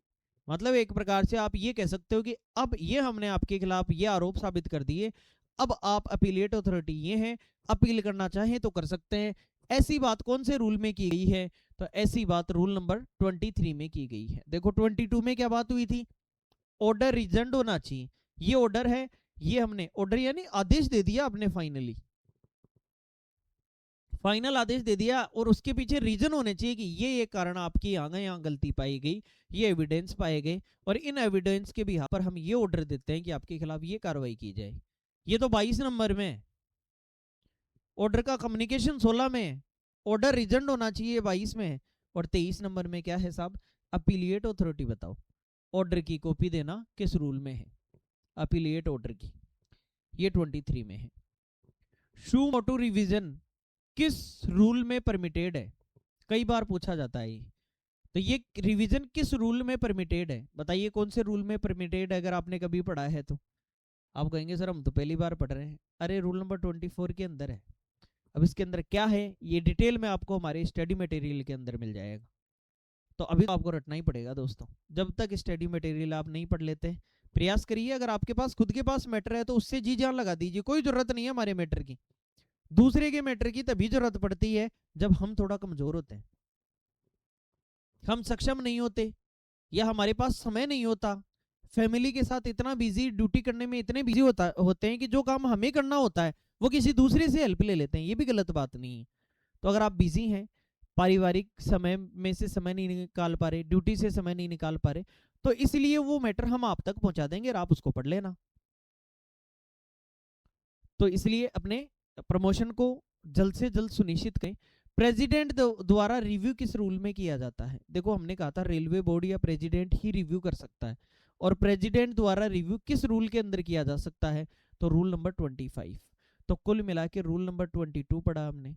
मतलब एक प्रकार से आप ये कह सकते हो कि अब ये हमने आपके खिलाफ ये आरोप साबित कर दिए, अब आप अपीलिएट अथॉरिटी ये है, अपील करना चाहें तो कर सकते हैं। ऐसी बात कौन से रूल में की गई है, तो ऐसी बात रूल नंबर 23 में की गई है। देखो 22 में क्या बात हुई थी, ऑर्डर रिजल्ट होना चाहिए, ये ऑर्डर है, ये हमने ऑर्डर यानी आदेश दे दिया आपने, फाइनल आदेश दे दिया, और उसके पीछे रीजन होने चाहिए कि ये कारण आपकी यहाँ गलती पाई गई, ये एविडेंस पाए गए, और इन एविडेंस के बिहाफ पर हम ये ऑर्डर देते हैं कि आपके खिलाफ ये कार्रवाई की जाए। ये तो 22 नंबर में है। ऑर्डर का कम्युनिकेशन 16 में है, ऑर्डर रिजल्ट होना चाहिए 22 में है, और 23 नंबर में क्या है साहब, अपीलिएट अथॉरिटी। बताओ ऑर्डर की कॉपी देना किस रूल में है, अपीलिएट ऑर्डर की, ये 23 में है। शू मोटू रिवीजन किस रूल में परमिटेड है, कई बार पूछा जाता है ये, तो ये रिवीजन किस रूल में परमिटेड है, बताइए कौन से रूल में परमिटेड है। अगर आपने कभी पढ़ा है तो आप कहेंगे सर हम तो पहली बार पढ़ रहे हैं, अरे रूल नंबर 24 के अंदर है। अब इसके अंदर क्या है ये डिटेल में आपको हमारे स्टडी मटेरियल के अंदर मिल जाएगा, तो अभी तो आपको रटना ही पड़ेगा दोस्तों। जब तक स्टडी मटेरियल आप नहीं पढ़ लेते, प्रयास करिए, अगर आपके पास खुद के पास मैटर है तो उससे जी जान लगा दीजिए, कोई जरूरत नहीं है हमारे मैटर की, दूसरे के मैटर की तभी जरूरत पड़ती है जब हम थोड़ा कमजोर होते हैं, हम सक्षम नहीं होते, या हमारे पास समय नहीं होता, फैमिली के साथ इतना बिजी, ड्यूटी करने में इतने बिजी होते हैं कि जो काम हमें करना होता है वो किसी दूसरे से हेल्प ले लेते हैं, ये भी गलत बात नहीं है। तो अगर आप बिजी हैं, पारिवारिक समय में से समय नहीं निकाल पा रहे, ड्यूटी से समय नहीं निकाल पा रहे, तो इसलिए वो मैटर हम आप तक पहुंचा देंगे और आप उसको पढ़ लेना। तो इसलिए अपने प्रमोशन को जल्द से जल्द सुनिश्चित करें। प्रेसिडेंट द्वारा रिव्यू किस रूल में किया जाता है, देखो हमने कहा था रेलवे बोर्ड या प्रेसिडेंट ही रिव्यू कर सकता है, और प्रेसिडेंट द्वारा रिव्यू किस रूल के अंदर किया जा सकता है, तो रूल नंबर 25। तो कुल मिला के रूल नंबर 22 पढ़ा हमने,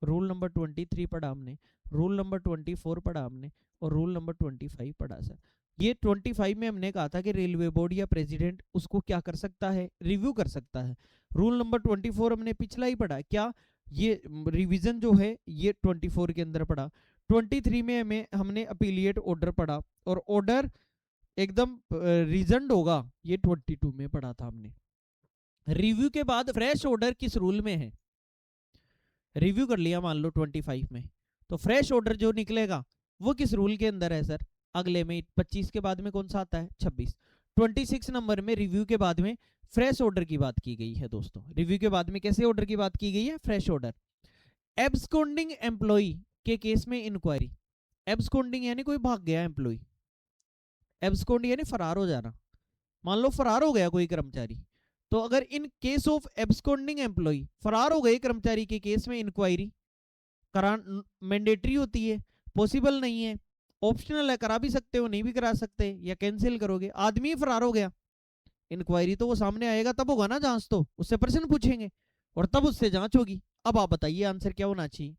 रूल नंबर 23 पढ़ा हमने, रूल नंबर 24 पढ़ा हमने, और रूल नंबर 25 पढ़ा सर। ये 25 में हमने कहा था कि रेलवे बोर्ड या प्रेसिडेंट उसको क्या कर सकता है, रिव्यू कर सकता है। रूल नंबर 24 हमने पिछला ही पढ़ा, क्या ये रिवीजन जो है ये 24 के अंदर पढ़ा। 23 में हमें हमने अपीलिएट ऑर्डर पढ़ा, और ऑर्डर एकदम रीजन्ड होगा, ये 22 में पढ़ा था हमने। रिव्यू के बाद फ्रेश ऑर्डर किस रूल में है, रिव्यू कर लिया मान लो 25 में, तो फ्रेश ऑर्डर जो निकलेगा वो किस रूल के अंदर है सर, अगले में 25 के बाद में कौन सा आता है, 26। 26 नंबर में रिव्यू के बाद में फ्रेश ऑर्डर की बात की गई है दोस्तों। रिव्यू के बाद में कैसे ऑर्डर की बात की गई है, फ्रेश ऑर्डर। एब्सकॉन्डिंग एम्प्लॉय के केस में इंक्वायरी, एब्सकॉन्डिंग यानी कोई भाग गया एम्प्लॉय, एब्सकॉन्ड यानी फरार हो जाना, मान लो फरार हो गया कोई कर्मचारी, तो अगर in case of absconding employ, फरार हो गए कर्मचारी के केस में इंक्वायरी कराना मैंडेटरी होती है, पॉसिबल नहीं है, ऑप्शनल है, करा भी सकते हो नहीं भी करा सकते, या कैंसिल करोगे। आदमी फरार हो गया, इंक्वायरी तो वो सामने आएगा तब होगा ना जांच, तो उससे प्रश्न पूछेंगे और तब उससे जांच होगी। अब आप बताइए आंसर क्या होना चाहिए।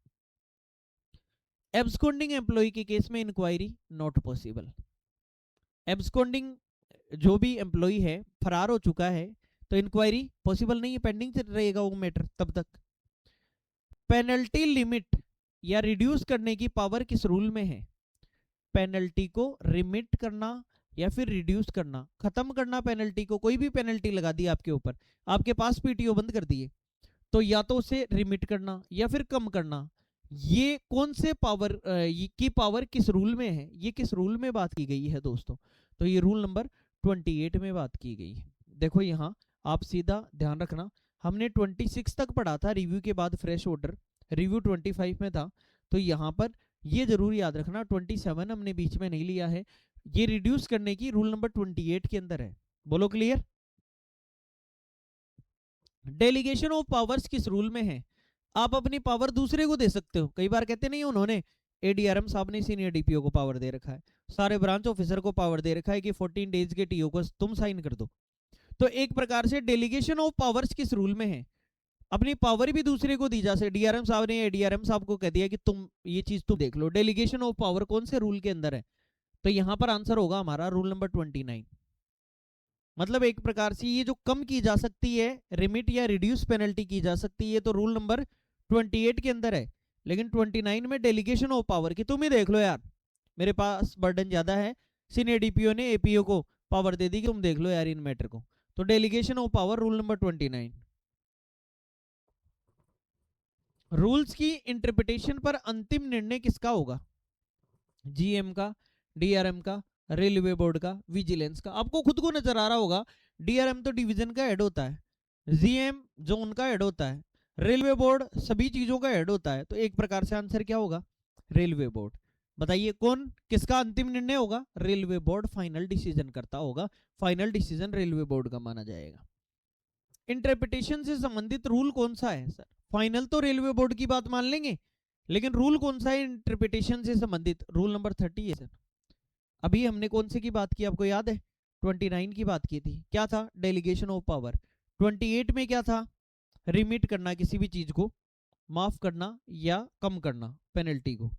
एब्सकॉन्डिंग एम्प्लॉय के केस में इंक्वायरी नॉट पॉसिबल। एब्सकॉन्डिंग जो भी एम्प्लॉय है फरार हो चुका है तो इंक्वायरी पॉसिबल नहीं है, पेंडिंग रहेगा वो मैटर तब तक। पेनल्टी लिमिट या रिड्यूस करने की पावर किस रूल में है? पेनल्टी को रिमिट करना या फिर रिड्यूस करना, खत्म करना पेनल्टी को, कोई भी पेनल्टी लगा दी आपके ऊपर, आपके पास पीटीओ बंद कर दिए, तो या तो उसे रिमिट करना या फिर कम करना। ये कौन से पावर की पावर किस रूल में है, ये किस रूल में बात की गई है दोस्तों? तो ये रूल नंबर 28 में बात की गई है। देखो यहाँ आप सीधा ध्यान रखना, हमने 26 तक पढ़ा था रिव्यू के बाद फ्रेश ऑर्डर, रिव्यू 25 में था, तो यहाँ पर ये जरूर याद रखना 27 हमने बीच में नहीं लिया है, ये रिड्यूस करने की रूल नंबर 28 के अंदर है। बोलो क्लियर। डेलीगेशन ऑफ पावर्स किस रूल में है? आप अपनी पावर दूसरे को दे सकते हो, कई बार कहते नहीं उन्होंने, एडीआरएम साहब ने सीनियर डीपीओ को पावर दे रखा है, सारे ब्रांच ऑफिसर को पावर दे रखा है कि 14 डेज के टीओ को तुम साइन कर दो। तो एक प्रकार से डेलीगेशन ऑफ पावर्स किस रूल में है? अपनी पावर भी दूसरे को दी जा सकती। डीआरएम साहब ने एडीआरएम साहब को कह दिया कि तुम ये चीज तुम देख लो, डेलीगेशन ऑफ पावर कौन से रूल के अंदर है? तो यहां पर आंसर होगा हमारा रूल नंबर 29। मतलब एक प्रकार से ये जो कम की जा सकती है, रिमिट या रिड्यूस पेनल्टी की जा सकती है, तो रूल नंबर 28 के अंदर है। लेकिन 29 में डेलीगेशन ऑफ पावर की, तुम ही देख लो यार, मेरे पास बर्डन ज्यादा है, सीनियर डीपीओ ने एपीओ को पावर दे दी कि तुम देख लो यार इन मैटर को, तो delegation of power rule number 29। Rules की इंटरप्रिटेशन पर अंतिम निर्णय किसका होगा? जीएम का, डीआरएम का, रेलवे बोर्ड का, विजिलेंस का। आपको खुद को नजर आ रहा होगा, डीआरएम तो डिवीजन का हेड होता है, जीएम जोन का हेड होता है, रेलवे बोर्ड सभी चीजों का हेड होता है, तो एक प्रकार से आंसर क्या होगा? Railway board. बताइए कौन किसका अंतिम निर्णय होगा? रेलवे बोर्ड फाइनल डिसीजन करता होगा, फाइनल डिसीजन रेलवे बोर्ड का माना जाएगा। इंटरप्रिटेशन से संबंधित रूल कौन सा है सर? फाइनल तो रेलवे बोर्ड की बात मान लेंगे, लेकिन रूल कौन सा है इंटरप्रिटेशन से संबंधित? रूल नंबर 30 है सर। अभी हमने कौन से की बात की आपको याद है? 29 की बात की थी, क्या था? Delegation of power. 28 में क्या था? रिमिट करना किसी भी चीज को, माफ करना या कम करना पेनल्टी को।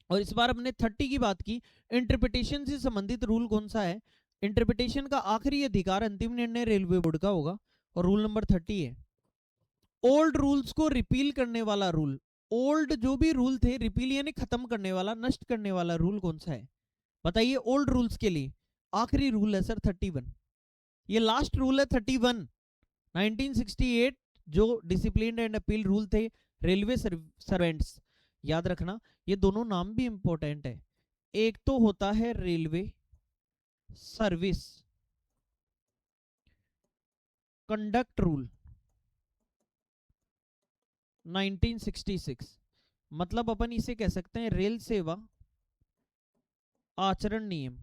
और इस बार हमने 30 की बात की, इंटरप्रिटेशन से संबंधित रूल कौन सा है? इंटरप्रिटेशन का आखिरी अधिकार, अंतिम निर्णय रेलवे बोर्ड का होगा, और रूल नंबर 30 है। ओल्ड रूल्स को रिपील करने वाला रूल, ओल्ड जो भी रूल थे, रिपील यानी खत्म करने वाला, नष्ट करने वाला रूल कौन सा है? बताइए। ओल्ड रूल्स के लिए आखिरी रूल है सर 31, ये लास्ट रूल है 31। 1968 जो डिसिप्लिन एंड अपील रूल थे रेलवे सर्वेंट्स, याद रखना ये दोनों नाम भी इंपॉर्टेंट है। एक तो होता है रेलवे सर्विस कंडक्ट रूल 1966, मतलब अपन इसे कह सकते हैं रेल सेवा आचरण नियम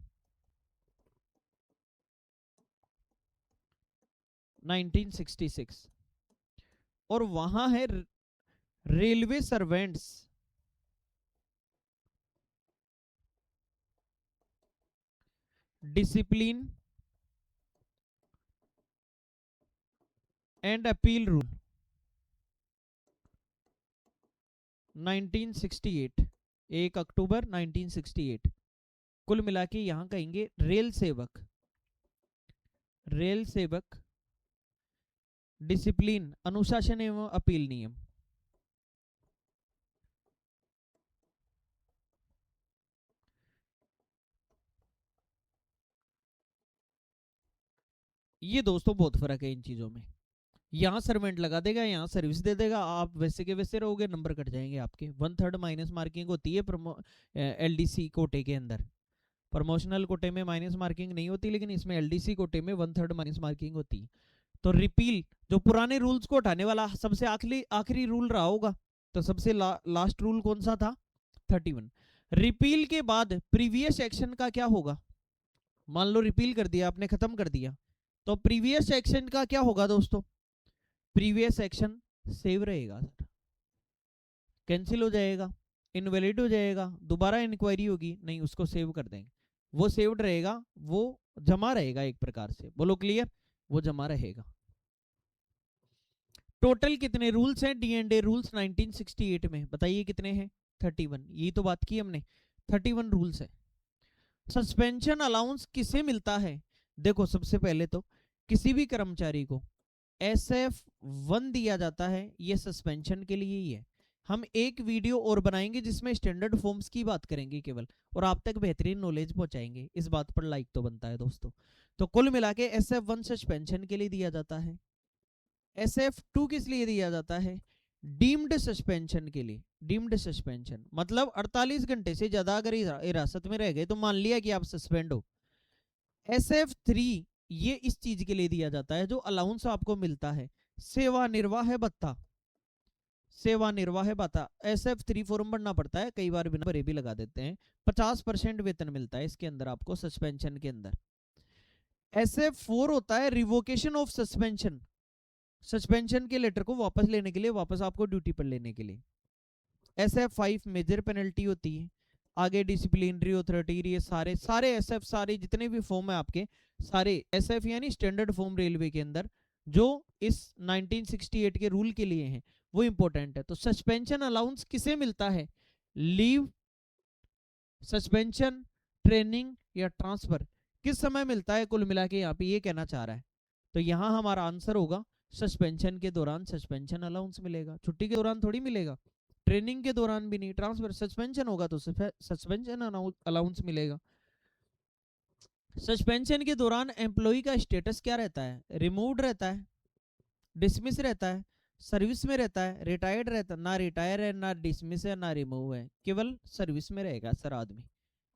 1966, और वहां है railway servants discipline and appeal rule 1968, 1 अक्टूबर 1968। कुल मिला के यहां कहेंगे रेल सेवक डिसिप्लिन अनुशासन एवं अपील नियम। ये दोस्तों बहुत फर्क है इन चीजों में, यहाँ सर्वेंट लगा देगा, यहाँ सर्विस दे देगा, आप वैसे के वैसे रहोगे, नंबर कट जाएंगे आपके। 1/3 माइनस मार्किंग होती है एलडीसी कोटे के अंदर, प्रमोशनल कोटे में माइनस मार्किंग नहीं होती, लेकिन इसमें एलडीसी कोटे में 1/3 माइनस मार्किंग होती है। तो रिपील जो पुराने रूल्स को हटाने वाला सबसे आखिरी रूल रहा होगा, तो सबसे लास्ट रूल कौन सा था? 31। रिपील के बाद प्रीवियस एक्शन का क्या होगा? मान लो रिपील कर दिया आपने, खत्म कर दिया, तो प्रीवियस एक्शन का क्या होगा दोस्तों? प्रीवियस एक्शन सेव रहेगा सर, कैंसिल हो जाएगा, इनवैलिड हो जाएगा, दोबारा इंक्वायरी होगी नहीं, उसको सेव कर देंगे, वो सेव्ड रहेगा, वो जमा रहेगा एक प्रकार से, बोलो क्लियर, वो जमा रहेगा। टोटल कितने रूल्स हैं D&A रूल्स 1968 में, बताइए कितने हैं? 31, यही तो बात की हमने, 31 रूल्स है। सस्पेंशन अलाउंस किसे मिलता है? देखो सबसे पहले तो किसी भी कर्मचारी को SF1 दिया जाता है, ये सस्पेंशन के लिए ही है। हम एक वीडियो और बनाएंगे जिसमें स्टैंडर्ड फॉर्म्स की बात करेंगे केवल, और आप तक बेहतरीन नॉलेज पहुंचाएंगे, इस बात पर लाइक तो बनता है दोस्तों। तो कुल मिला के SF1 सस्पेंशन के लिए दिया जाता है। SF2 किस लिए दिया जाता है? डीम्ड सस्पेंशन के लिए। डीम्ड सस्पेंशन मतलब 48 घंटे से ज्यादा अगर हिरासत में रह गए तो मान लिया कि आप सस्पेंड हो। SF3 ये इस चीज के लिए दिया जाता है जो अलाउंस आपको मिलता है, सेवा निर्वाह भत्ता। सेवा निर्वाह भत्ता SF3 फॉर्म भरना पड़ता है, कई बार बिना भरे भी लगा देते हैं। 50% वेतन मिलता है इसके अंदर आपको सस्पेंशन के अंदर। SF4 होता है रिवोकेशन ऑफ सस्पेंशन, सस्पेंशन के लेटर को वापस लेने के लिए, वापस आपको ड्यूटी पर लेने के लिए। SF5 मेजर पेनल्टी होती है। आगे डिसिप्लिनरी अथॉरिटी, ये सारे सारे SF सारे जितने भी फॉर्म है आपके सारे SF यानी स्टैंडर्ड फॉर्म रेलवे के अंदर जो इस 1968 के रूल के लिए हैं वो इंपॉर्टेंट है। तो सस्पेंशन अलाउंस किसे मिलता है? लीव, सस्पेंशन, ट्रेनिंग या ट्रांसफर, किस समय मिलता है? कुल मिला के यहाँ पे ये कहना चाह रहा है। तो यहाँ हमारा आंसर होगा सस्पेंशन के दौरान सस्पेंशन अलाउंस मिलेगा, छुट्टी के दौरान थोड़ी मिलेगा, ट्रेनिंग के दौरान भी नहीं, ट्रांसफर सस्पेंशन होगा तो सस्पेंशन अलाउंस मिलेगा। सस्पेंशन के दौरान एम्प्लॉय का स्टेटस क्या रहता है? रिमूव्ड रहता है, डिसमिस रहता है, सर्विस में रहता है, रिटायर्ड रहता है? ना रिटायर है, ना डिसमिस है, ना रिमूव है, केवल सर्विस में रहेगा सर। आदमी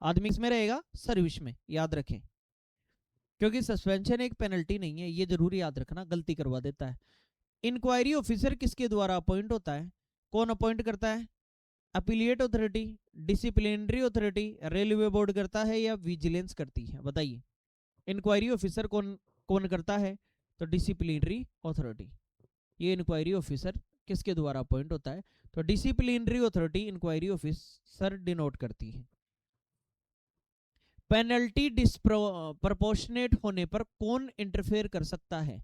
आदमी इसमें रहेगा सर्विस में, याद रखें, क्योंकि सस्पेंशन एक पेनल्टी नहीं है, ये जरूर याद रखना, गलती करवा देता है। इंक्वायरी ऑफिसर किसके द्वारा अपॉइंट होता है? कौन अपॉइंट करता है? Appellate authority, disciplinary authority, railway board करता है या विजिलेंस करती है? बताइए, इंक्वायरी ऑफिसर कौन कौन करता है? तो डिसिप्लिनरी अथॉरिटी। ये इंक्वायरी ऑफिसर किसके द्वारा अपॉइंट होता है? तो disciplinary authority inquiry officer denote करती है। पेनल्टी डिस्प्रोपोर्शनेट होने पर कौन इंटरफेयर कर सकता है?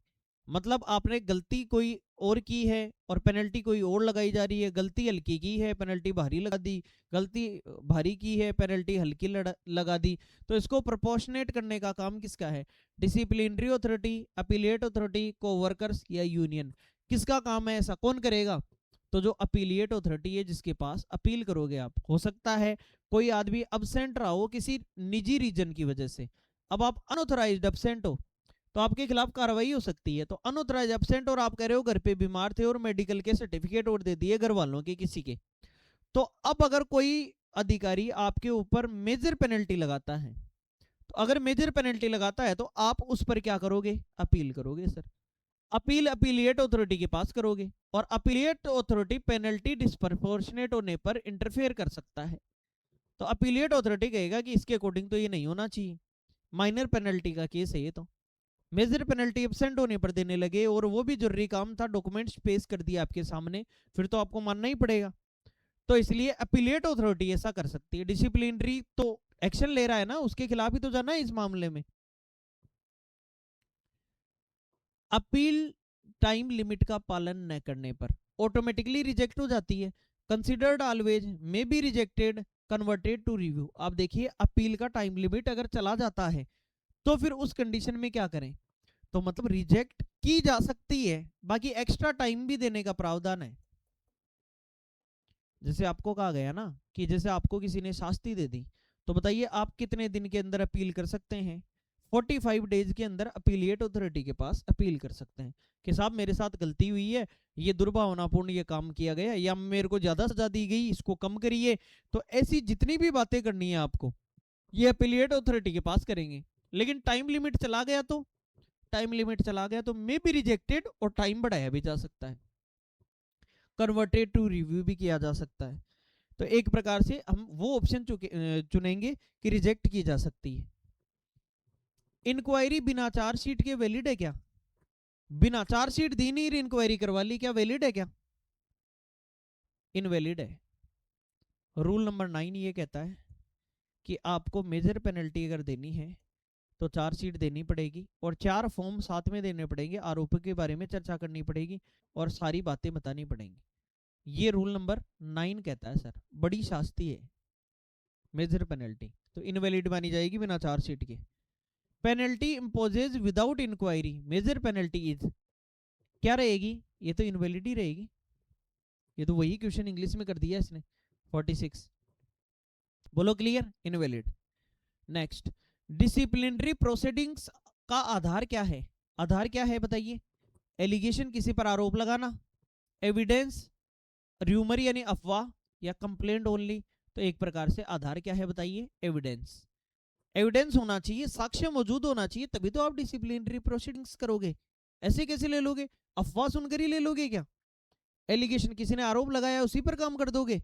मतलब आपने गलती कोई और की है और पेनल्टी कोई और लगाई जा रही है, गलती हल्की की है पेनल्टी भारी लगा दी, गलती भारी की है पेनल्टी हल्की लगा दी, तो इसको प्रोपोर्शनेट करने का काम किसका है? Disciplinary authority, appellate authority, coworkers या यूनियन? किसका काम है ऐसा, कौन करेगा? तो जो अपीलिएट अथॉरिटी है जिसके पास अपील करोगे आप, हो सकता है कोई आदमी अब्सेंट रहा हो किसी निजी रीजन की वजह से, अब आप अनऑथराइज्ड अब्सेंट हो तो आपके खिलाफ कार्रवाई हो सकती है। तो अनऑथराइज एब्सेंट और आप कह रहे हो घर पे बीमार थे और मेडिकल के सर्टिफिकेट और दे दिए घर वालों के किसी के, तो अब अगर कोई अधिकारी आपके ऊपर मेजर पेनल्टी लगाता है, तो अगर मेजर पेनल्टी लगाता है तो आप उस पर क्या करोगे? अपील करोगे सर। अपील अपीलिएट अथॉरिटी के पास करोगे और अपीलिएट अथॉरिटी पेनल्टी डिस्प्रपोर्शनेट होने पर इंटरफेयर कर सकता है। तो अपीलिएट अथॉरिटी कहेगा कि इसके अकॉर्डिंग तो ये नहीं होना चाहिए, माइनर पेनल्टी का केस है ये, तो मेजर पेनल्टी एब्सेंट होने पर देने लगे और वो भी जरूरी काम था, डॉक्यूमेंट्स पेश कर दिया आपके सामने, फिर तो आपको मानना ही पड़ेगा। तो इसलिए अपीलेट अथॉरिटी ऐसा कर सकती है। डिसिप्लिनरी तो एक्शन ले रहा है ना, उसके खिलाफ ही तो जाना है इस मामले में। अपील टाइम लिमिट का पालन न करने पर ऑटोमेटिकली रिजेक्ट हो जाती है। Considered always, may be rejected, converted to review. आप देखिए अपील का टाइम लिमिट अगर चला जाता है तो फिर उस कंडीशन में क्या करें? तो मतलब रिजेक्ट की जा सकती है, बाकी एक्स्ट्रा टाइम भी देने का प्रावधान है। जैसे आपको कहा गया ना कि जैसे आपको किसी ने शास्ति दे दी, तो बताइए आप कितने दिन के अंदर अपील कर सकते हैं? 45 डेज के अंदर अपीलिएट अथॉरिटी के पास अपील कर सकते हैं कि साहब मेरे साथ गलती हुई है, ये दुर्भावनापूर्ण ये काम किया गया, या मेरे को ज्यादा सजा दी गई, इसको कम करिए। तो ऐसी जितनी भी बातें करनी है आपको, ये अपीलिएट अथॉरिटी के पास करेंगे। लेकिन टाइम लिमिट चला गया तो, टाइम लिमिट चला गया तो मे बी रिजेक्टेड और टाइम बढ़ाया भी जा सकता है, कन्वर्टेड टू रिव्यू भी किया जा सकता है। तो एक प्रकार से हम वो ऑप्शन चुनेंगे कि रिजेक्ट की जा सकती है। इंक्वायरी बिना चार्जशीट के वैलिड है क्या? बिना चार्जशीट दी नहीं, इंक्वायरी करवा ली, क्या वैलिड है क्या? इनवैलिड है। रूल नंबर 9 ये कहता है कि आपको मेजर पेनल्टी अगर देनी है तो चार्जशीट देनी पड़ेगी और 4 फॉर्म साथ में देने पड़ेंगे, आरोपों के बारे में चर्चा करनी पड़ेगी और सारी बातें बतानी पड़ेंगी। ये रूल नंबर 9 कहता है सर, बड़ी शास्ति है मेजर पेनल्टी, तो इनवैलिड मानी जाएगी बिना चार्जशीट के। Penalty imposes without inquiry, major penalty is, क्या रहेगी, ये तो इनवैलिड ही रहेगी। ये तो वही क्वेश्चन इंग्लिश में कर दिया इसने 46, बोलो clear, invalid. Next, disciplinary proceedings का आधार क्या है, आधार क्या है बताइए, एलिगेशन किसी पर आरोप लगाना, एविडेंस, र्यूमर यानी अफवाह, या कंप्लेंट ओनली। तो एक प्रकार से आधार क्या है बताइए, एविडेंस। एविडेंस होना चाहिए, साक्ष्य मौजूद होना चाहिए, तभी तो आप डिसिप्लिनरी प्रोसीडिंग्स करोगे, ऐसे कैसे ले लोगे, अफवाह सुनकर ही ले लोगे क्या। एलिगेशन किसी ने आरोप लगाया उसी पर काम कर दोगे,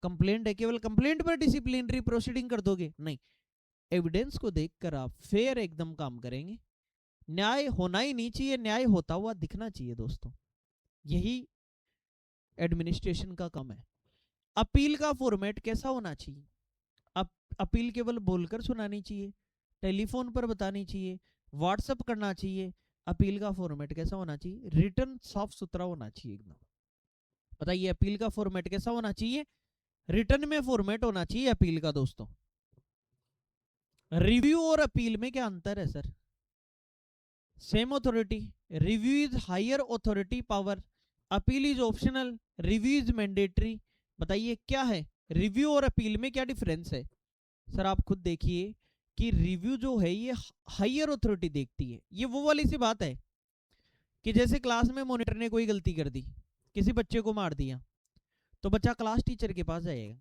कंप्लेंट है केवल कंप्लेंट पर डिसिप्लिनरी प्रोसीडिंग कर दोगे, नहीं। एविडेंस को देखकर आप फेयर एकदम काम करेंगे, न्याय होना ही नहीं चाहिए, न्याय होता हुआ दिखना चाहिए दोस्तों, यही एडमिनिस्ट्रेशन का काम है। अपील का फॉर्मेट कैसा होना चाहिए, अपील केवल बोलकर सुनानी चाहिए, टेलीफोन पर बतानी चाहिए, व्हाट्सएप करना चाहिए, अपील का फॉर्मेट कैसा होना चाहिए, रिटर्न साफ सुथरा होना चाहिए एकदम। बताइए अपील का फॉर्मेट कैसा होना चाहिए, रिटर्न में फॉर्मेट होना चाहिए अपील का दोस्तों। रिव्यू और अपील में क्या अंतर है sir, same authority, review is higher authority power, appeal is optional, review is mandatory. बताइए क्या है, रिव्यू और अपील में क्या डिफरेंस है। सर आप खुद देखिए कि रिव्यू जो है ये हायर अथॉरिटी देखती है, ये वो वाली सी बात है कि जैसे क्लास में मॉनिटर ने कोई गलती कर दी, किसी बच्चे को मार दिया, तो बच्चा क्लास टीचर के पास जाएगा,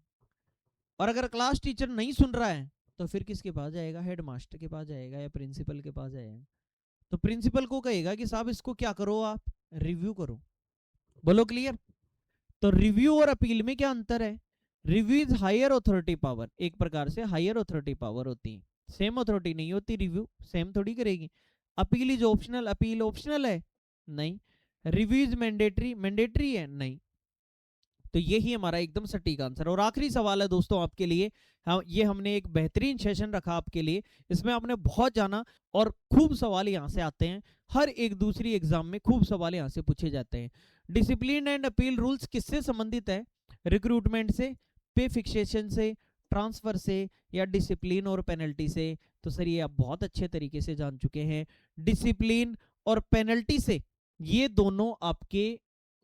और अगर क्लास टीचर नहीं सुन रहा है तो फिर किसके पास जाएगा, हेडमास्टर के पास जाएगा या प्रिंसिपल के पास जाएगा। तो प्रिंसिपल को कहेगा कि साहब इसको क्या करो, आप रिव्यू करो, बोलो क्लियर। तो रिव्यू और अपील में क्या अंतर है, review is higher authority power, एक प्रकार से हायर अथॉरिटी पावर होती है, सेम अथॉरिटी नहीं होती, रिव्यू सेम थोड़ी करेगी। Appeal is optional, appeal optional है नहीं, रिव्यू इज मैंडेटरी, मैंडेटरी है नहीं। तो यही हमारा एकदम सटीक आंसर। और आखिरी सवाल है दोस्तों आपके लिए, हाँ ये हमने एक बेहतरीन सेशन रखा आपके लिए, इसमें आपने बहुत जाना और खूब सवाल यहाँ से आते हैं, हर एक दूसरी एग्जाम में खूब सवाल यहाँ से पूछे जाते हैं। डिसिप्लिन एंड अपील रूल्स किससे संबंधित है, रिक्रूटमेंट से, पे फिक्सेशन से, ट्रांसफर से, या डिसिप्लिन और पेनल्टी से। तो सर ये आप बहुत अच्छे तरीके से जान चुके हैं, डिसिप्लिन और पेनल्टी से ये दोनों आपके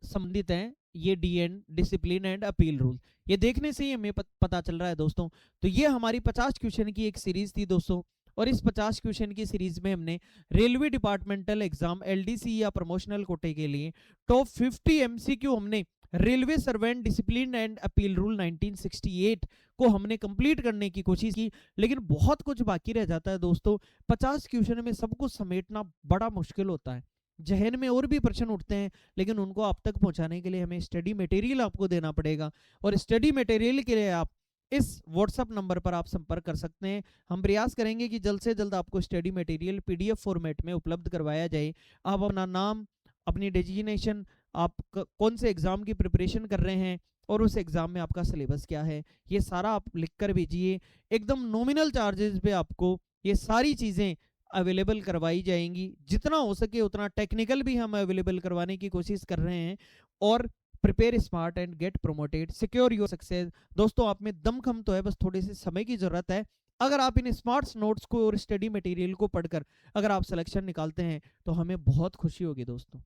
संबंधित हैं, ये डिसिप्लिन एंड अपील रूल, ये देखने से ही हमें पता चल रहा है दोस्तों। तो ये हमारी 50 क्वेश्चन की एक सीरीज थी दोस्तों, और इस 50 क्वेश्चन की सीरीज में हमने रेलवे डिपार्टमेंटल एग्जाम एलडीसी या प्रमोशनल कोटे के लिए टॉप 50 एमसीक्यू हमने railway servant discipline and appeal rule 1968 को हमने कंप्लीट करने की कोशिश की, लेकिन बहुत कुछ बाकी रह जाता है दोस्तों। 50 क्वेश्चन में सब कुछ समेटना बड़ा मुश्किल होता है, जहन में और भी प्रश्न उठते हैं, लेकिन उनको आप तक पहुंचाने के लिए हमें स्टडी मटेरियल आपको देना पड़ेगा, और स्टडी मटेरियल के लिए आप इस व्हाट्सएप नंबर पर आप संपर्क कर सकते हैं। हम प्रयास करेंगे कि जल्द से जल्द आपको स्टडी मटेरियल पीडीएफ फॉर्मेट में उपलब्ध करवाया जाए। आप अपना नाम, अपनी डेजिग्नेशन, आप कौन से एग्जाम की प्रिपरेशन कर रहे हैं और उस एग्जाम में आपका सिलेबस क्या है, ये सारा आप लिख कर भेजिए। एकदम नॉमिनल चार्जेस पे आपको ये सारी चीज़ें अवेलेबल करवाई जाएंगी, जितना हो सके उतना टेक्निकल भी हम अवेलेबल करवाने की कोशिश कर रहे हैं। और prepare smart and get promoted, secure your success. दोस्तों आप में दमखम तो है, बस थोड़े से समय की जरूरत है। अगर आप इन स्मार्ट नोट्स को और स्टडी मटेरियल को पढ़कर अगर आप सिलेक्शन निकालते हैं तो हमें बहुत खुशी होगी दोस्तों।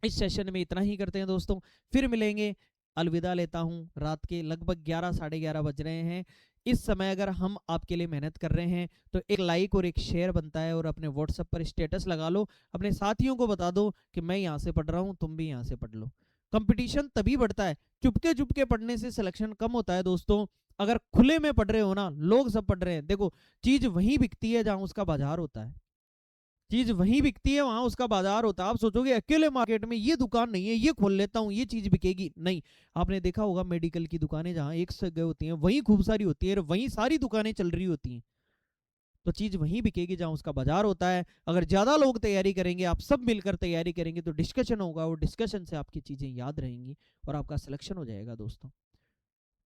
इस सेशन में इतना ही करते हैं दोस्तों, फिर मिलेंगे। अलविदा लेता हूं, रात के लगभग 11 साढ़े 11 बज रहे हैं। इस समय अगर हम आपके लिए मेहनत कर रहे हैं तो एक लाइक और एक शेयर बनता है, और अपने व्हाट्सएप पर स्टेटस लगा लो, अपने साथियों को बता दो कि मैं यहाँ से पढ़ रहा हूँ, तुम भी यहाँ से पढ़ लो। कंपटीशन तभी बढ़ता है, चुपके चुपके पढ़ने से सिलेक्शन कम होता है दोस्तों। अगर खुले में पढ़ रहे हो ना, लोग सब पढ़ रहे हैं, देखो चीज वहीं बिकती है जहां उसका बाजार होता है, चीज वहीं बिकती है वहां उसका बाजार होता है। आप सोचोगे अकेले मार्केट में ये दुकान नहीं है, ये खोल लेता हूँ, ये चीज बिकेगी, नहीं। आपने देखा होगा मेडिकल की दुकानें जहां एक जगह होती हैं वहीं खूब सारी होती है, वहीं सारी दुकानें चल रही होती हैं। तो चीज वहीं बिकेगी जहां उसका बाजार होता है। अगर ज्यादा लोग तैयारी करेंगे, आप सब मिलकर तैयारी करेंगे, तो डिस्कशन होगा, और डिस्कशन से आपकी चीजें याद रहेंगी और आपका सिलेक्शन हो जाएगा दोस्तों।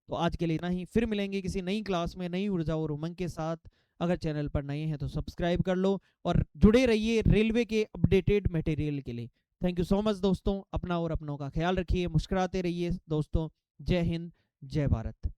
तो आज के लिए इतना ही, फिर मिलेंगे किसी नई क्लास में नई ऊर्जा और उमंग के साथ। अगर चैनल पर नए हैं तो सब्सक्राइब कर लो और जुड़े रहिए रेलवे के अपडेटेड मटेरियल के लिए। थैंक यू सो मच दोस्तों, अपना और अपनों का ख्याल रखिए, मुस्कुराते रहिए दोस्तों। जय हिंद, जय भारत।